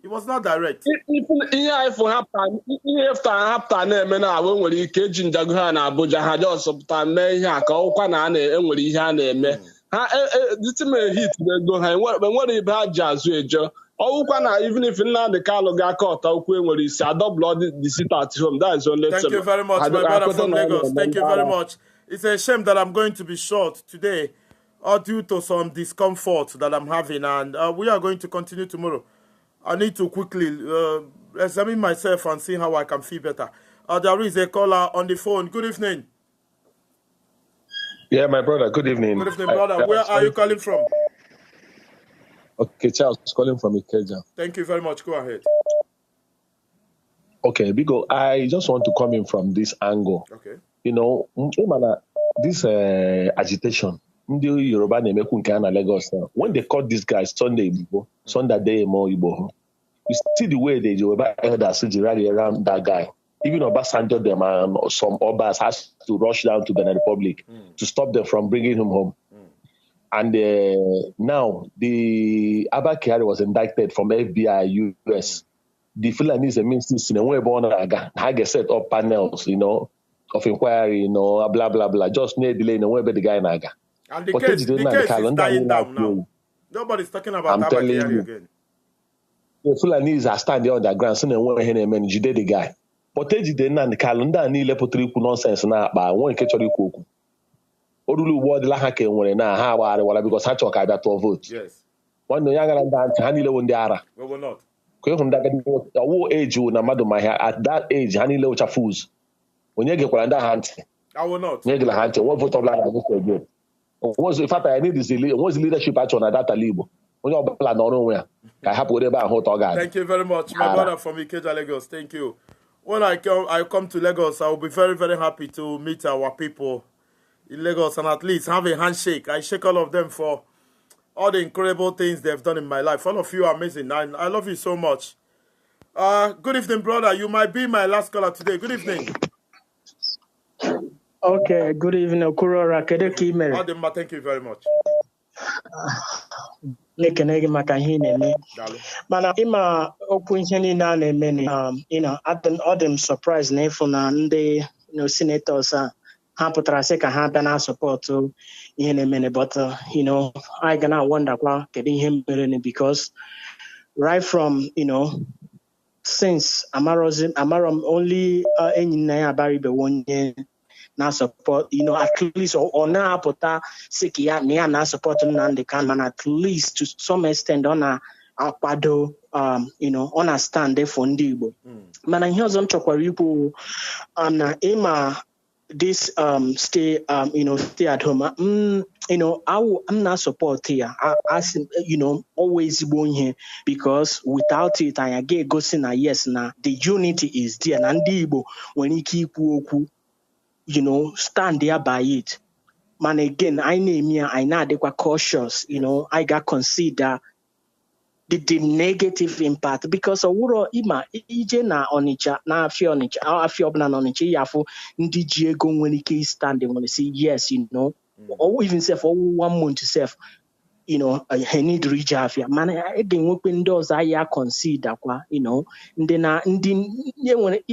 It was not direct. Ihe ifo hapụta na-eme na abụ nwere ike eji njago ha na Abuja ha jọsọpụta mee ihe a ka ọkwa na enwere ihe a na-eme ha ditime hit ego ha enwere ibe ha ji azụ ejo ọwụkwa na even if Nnamdi Kanu ga-aka ọta ukwu enwere isi adọbụlọ Deceit at home. That is only. Thank you very much, my brother from Lagos. Thank you very much. It's a shame that I'm going to be short today due to some discomfort that I'm having, and we are going to continue tomorrow. I need to quickly examine myself and see how I can feel better. There is a caller on the phone. Good evening. Yeah, my brother. Good evening. Good evening, brother. Where are you calling from? Okay, Charles calling from Ikeja. Thank you very much. Go ahead. Okay, because I just want to come in from this angle. Okay. You know, this agitation. Ndị Yoruba na-emekwu nke a na Lagos now. When they caught this guy Sunday Igbo, Sunday Day Mo Igbo, you see the way the Yoruba elders rally around that guy. Even Obasanjo them and some Obas has to rush down to Benin Republic to stop them from bringing him home. And now the Abba Kyari was indicted from FBI, US. The Fulanese ministers in a way born had set up panels, of inquiry, blah blah blah. Just near delay in a way, but the guy naga. And the case is dying down now. Nobody's talking about Abba Kyari again. The Fulanese are standing on the ground, saying, "When you did the guy." But they did not the calendar ni lepotri nonsense na ba won ke chori ku. Orulu word la ha ke nwere na ha wa wala because ha choka that to vote. Yes. One no yaga nda ha ni le won ara. We will not. Ko hum daga wo age na madu mahia at that age ha ni le ucha fools. Onye ge kwara nda ha nti. I will not. Nye ge la ha nti one vote of la go again. Was in fact I need this leadership action at that Libo. Onye obala na ọrụ onwe ya. Ka hapụ ebe ahụ to ga. Thank you very much, my brother from Ikeja, Lagos. Thank you. When I come to Lagos, I will be very, very happy to meet our people in Lagos and at least have a handshake. I shake all of them for all the incredible things they've done in my life. All of you are amazing. I love you so much. Good evening, brother. You might be my last caller today. Good evening. Okay, good evening, Okurora. Thank you very much. Na-ekene gị maka ihe ị na-eme mana ịma okwu ihe niile a na-eme ọ dị m surprise na ịfụ na ndị senators a ha pụtara sị ka ha bịa na sọpọtụ ihe na-eme but anyị ga na-awọndakwa kedu ihe mere because right from since amarọ m only enyi nna ya abaribewo onye na support at least or na-apụta sị ka ya na ya na support Nnamdi Kanu mana at least to some extent ọ na-akwado ọ na stand for ndị Igbo mana ihe ọzọ m chọkwara ikwu na ịma this stay at home m na support ya always ezigbo ihe because without it anyị ga-egosi na yes na the unity is there na ndị Igbo nwere ike ikwu okwu stand there by it. Man, again, I na-adịkwa cautious, I got consider the negative impact because ọwụrụ ịma ije na Ọnịcha na afịa ọbụla na Ọnịcha ịyafụ ndị ji ego nwere ike stand nwere say yes, or even self or 1 month self, he need reach afịa mana ga-enwekwe ndị ọzọ ahịa consider kwa ndị nwere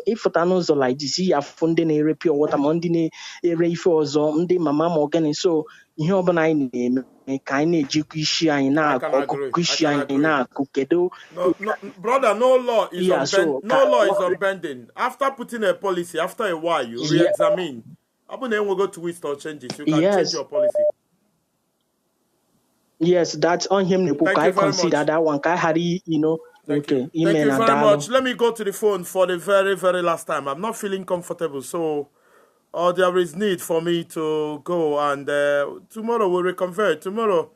ịfụta n'ụzọ like this ịyafụ ndị na-ere pure water ma ndị na-ere ife ọzọ ndị mama ma ogene so ihe ọbụla anyị na-eme ka anyị na-ejikwa isi anyị na-akụ isi anyị na-akụ kedu brother no law is unbending after putting a policy after a while you re-examine ọ bụ na enwego twist or changes you can change your policy. Yes, that's on him. I consider that one. Okay, Thank you very much. Let me go to the phone for the very, very last time. I'm not feeling comfortable, so there is need for me to go. And tomorrow we'll reconvene. Tomorrow,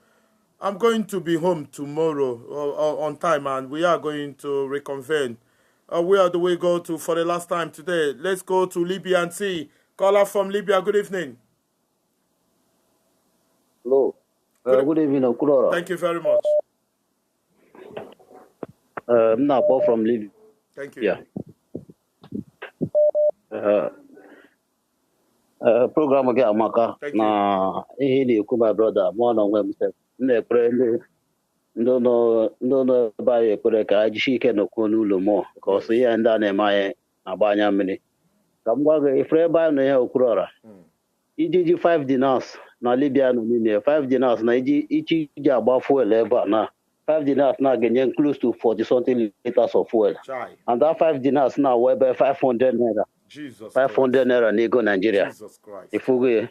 I'm going to be home tomorrow on time, and we are going to reconvene. Where do we go to for the last time today? Let's go to Libya and see. Caller from Libya. Good evening. Hello. Good evening, Okurora. Thank you very much. I'm Napo from Libya. Thank you. Yeah. Program again, Amaka. Na ihe my brother. More on website. No buy a ka ajishi ke no kunu lo mo. Because here and then my abanya mini. Kamwa if buy no ya Okurora. Iji 5 dinars. Na Libya no nile 5 dinars na ichi agba fuel ebe na 5 dinars na genye close to 40 something liters of fuel. And that 5 dinars now we're by 500 naira. 500 naira nego Nigeria. Jesus Christ. If we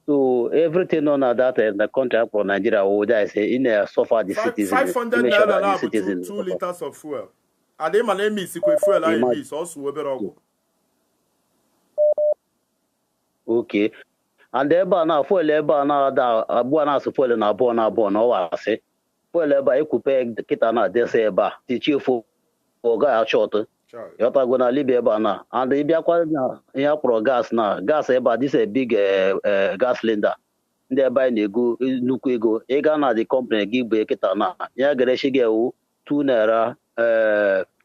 so everything on that in the contract for Nigeria would I say in a suffer the citizens. 500 naira now with 2 liters of fuel. And they man miss fuel I miss also we okay. And ebe na fuel ebe na da abụọ na fuel na abụọ na ọwa asị fuel ebe ekupe kita na dese ebe tichi ofu oga achọtụ yọtago na Libya ebe na and ịbịakwa na ihe akpọrọ gas ebe this a big gas cylinder ndị ebe anyị na-ego nnukwu ego ịga na the company gị bụ kita na ya gerechi gị ewu 2 naira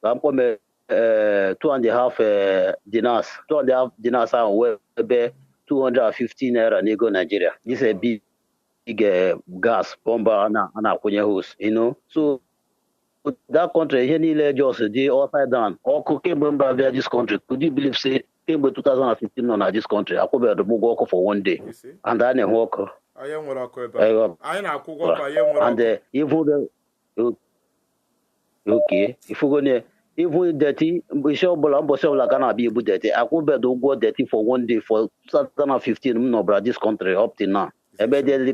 ka mkpọme 2.5 dinars ahụ wee ebe 250 naira nego Nigeria. This is a big gas bomber and a host, So that country, here just the upside down. Or cooking bomber via this country. Could you believe say came by 2015 on this country? I could be the Mugoko for 1 day. And then a walker. I am and even okay, if we're gonna even dirty, we show Bolambo gonna be able dirty. I could be go dirty for 1 day for 2015. No, but this country up till now. My brother,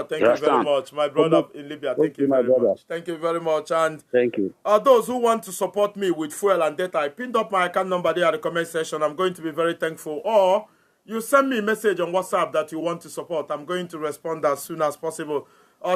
thank you very much. My brother in Libya, thank you very much. Thank you very much. And thank you. Those who want to support me with fuel and data, I pinned up my account number there at the comment section. I'm going to be very thankful. Or you send me a message on WhatsApp that you want to support. I'm going to respond as soon as possible.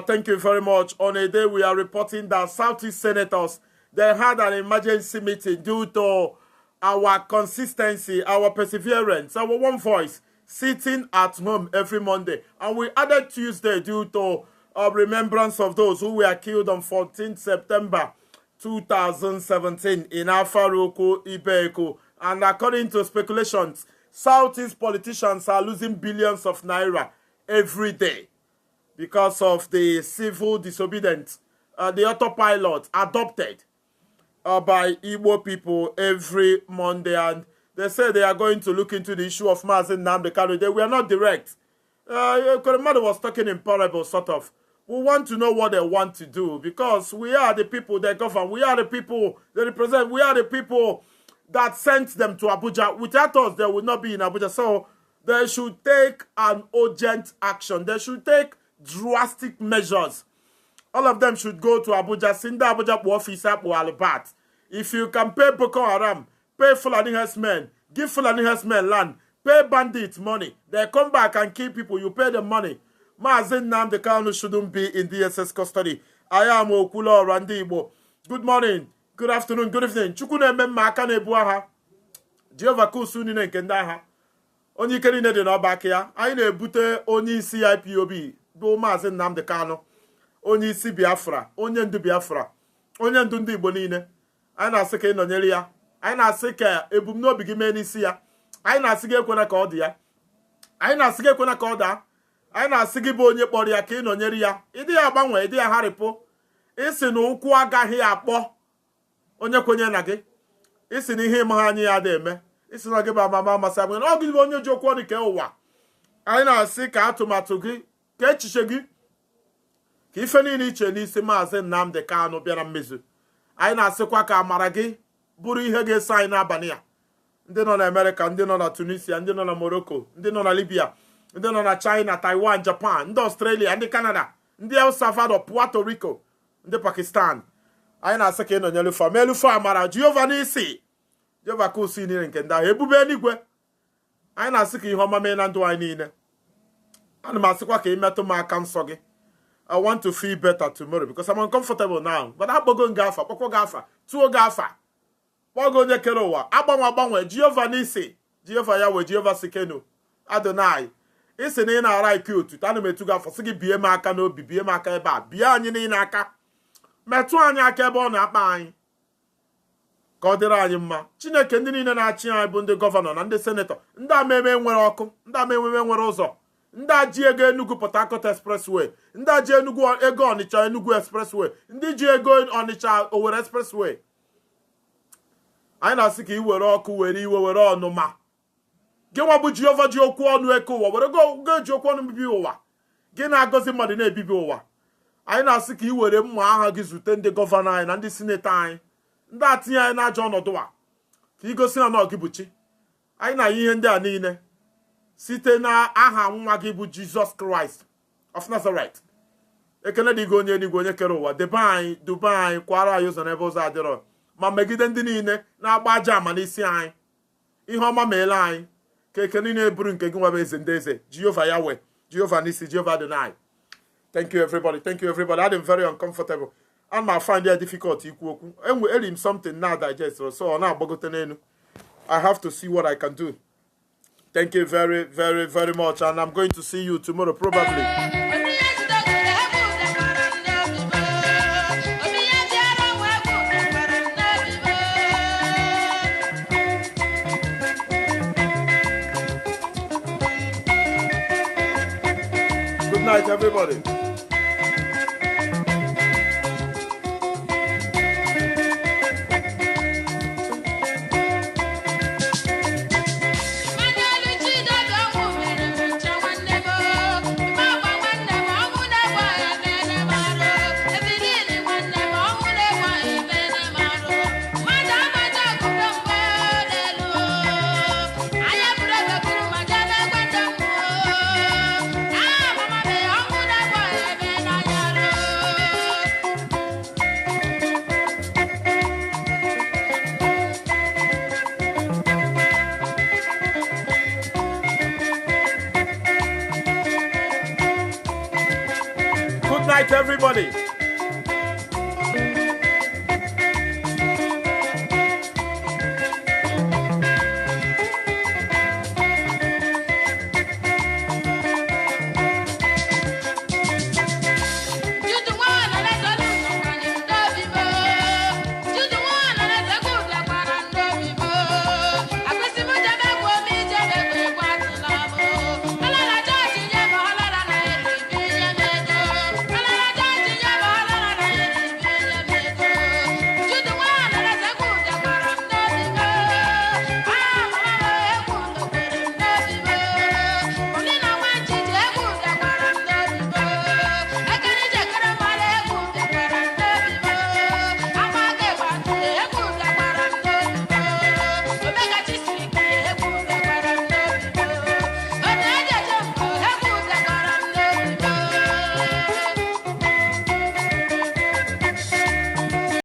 Thank you very much. On a day, we are reporting that Southeast senators, they had an emergency meeting due to our consistency, our perseverance, our one voice, sitting at home every Monday. And we added Tuesday due to of remembrance of those who were killed on 14th September 2017 in Afaroko, Ibeko. And according to speculations, Southeast politicians are losing billions of naira every day because of the civil disobedience, the autopilot adopted by Igbo people every Monday. And they say they are going to look into the issue of Mazi Nnamdi Kanu. They were not direct. Koremadu was talking in parables, sort of. We want to know what they want to do because we are the people they govern. We are the people they represent. We are the people that sent them to Abuja. Without us, they will not be in Abuja. So they should take an urgent action. They should take drastic measures. All of them should go to Abuja. Sinda Abuja office up Albat. If you can pay Boko Haram, pay Fulani herdsmen, give Fulani herdsmen land, pay bandits money, they come back and kill people, you pay them money. Mazi Nnamdi Kanu shouldn't be in DSS custody. I am Okulo Randibo. Good morning, good afternoon, good evening. Chukune memma aka na-ebu aha. Jehovah kusu ni nke ndị agha. Onye ike niile dị n'ọbaka ya. Anyị na-ebute onye isi IPOB bụ Mazi Nnamdi Kanu. Onye isi Biafra, onye ndu Biafra, onye ndu ndị Igbo niile. Anyị na-asị ka ị nọnyere ya. Anyị na-asị ka ebumnobi gị mee n'isi ya. Anyị na-asị gị ekwena ka ọ dị ya. Anyị na-asị gị ekwena ka ọ daa. Anyị na-asị gị bụ onye kpọrọ ya ka ị nọnyere ya. Ịdị ya agbanwe, ịdị ya harịpụ. Isi na ụkwụ agaghị akpọ onye kwenye na gị. Isi na ihe ịma anyị ya na-eme. Isi na gị bụ amama amasị abụghị na ọ gị bụ onye ji okwu ọnụ nke ụwa. Anyị na-asị ka atụmatụ gị, ka echiche gị, ka ife niile iche n'isi Mazi Nnamdi Kanu bịara mmezu. Anyị na-asịkwa ka amara gị bụrụ ihe ga-eso anyị n'abalị ya. Ndị nọ na Amerịka, ndị nọ na Tunisia, ndị nọ na Morocco, ndị nọ na Libya, ndị nọ na China, Taiwan, Japan, ndị Australia, ndị Canada, ndị El Salvador, Puerto Rico, ndị Pakistan. Anyị na-asị ka ị nọnyere ufa melufu amara Jehova n'isi. Jehova ka usi niile nke ndị ahụ ebube eluigwe. Anyị na-asị ka ihe ọma mee na ndụ anyị niile. Ana m asịkwa ka ị metụ m aka nsọ gị. I want to feel better tomorrow because I'm uncomfortable now. But akpọgo m gị afa, kpọkwa gị afa, tụọ gị afa. Kpọgo onye kere ụwa, agbanwe Jehova n'isi. Jehova Yahweh, Jehova Sikenu, Adonai. Isi na ị na-ara ike otuto, ana m etu gị afọ sị gị bie m aka n'obi, bie m aka ebe a, bie anyị niile aka. Metụ anyị aka ebe ọ na-akpa anyị. Ka ọ dịrị anyị mma. Chineke ndị niile na-achị anyị bụ ndị gọvanọ na ndị senetọ, ndị ameme nwere ọkụ, ndị ameme nwere ụzọ. Ndị a ji ego Enugu Port Harcourt Expressway, ndị a ji ego Ọnịcha Enugu Expressway, ndị ji ego Ọnịcha Owerri Expressway. Anyị na-asị ka ị were ọkụ, were iwe, were ọnụma. Gị nwa bụ Jehova ji okwu ọnụ eke ụwa, were go ji okwu ọnụ bibi ụwa. Gị na-agọzi mmadụ na-ebibi ụwa. Anyị na-asị ka ị were mma agha gị zute ndị gọvanọ anyị na ndị sinetọ anyị, ndị atinye anyị n'ajọ ọnọdụ a, ka ị gosi ha na ọgị bụ chi. Anyị na ihe ndị a niile site na aha nwa gị bụ Jizọs Kraịst of Nazareth. Ekene dị gị onye eluigwe, onye kere ụwa. Debe anyị, dube anyị, kwara anyị ụzọ n'ebe ụzọ adịrọ, ma megide ndị niile na-agba aja ama n'isi anyị. Ihe ọma meela anyị, ka ekene niile bụrụ nke gị nwa bụ eze ndị eze, Jehova Yahweh, Jehova Nisi, Jehova Adonai. Thank you everybody, thank you everybody. I'm very uncomfortable. And I find it difficult ikwu okwu. Enwe him something now digest, so ọ na-agbagote n'elu. I have to see what I can do. Thank you very, very, very much. And I'm going to see you tomorrow, probably. Good night, everybody. Everybody.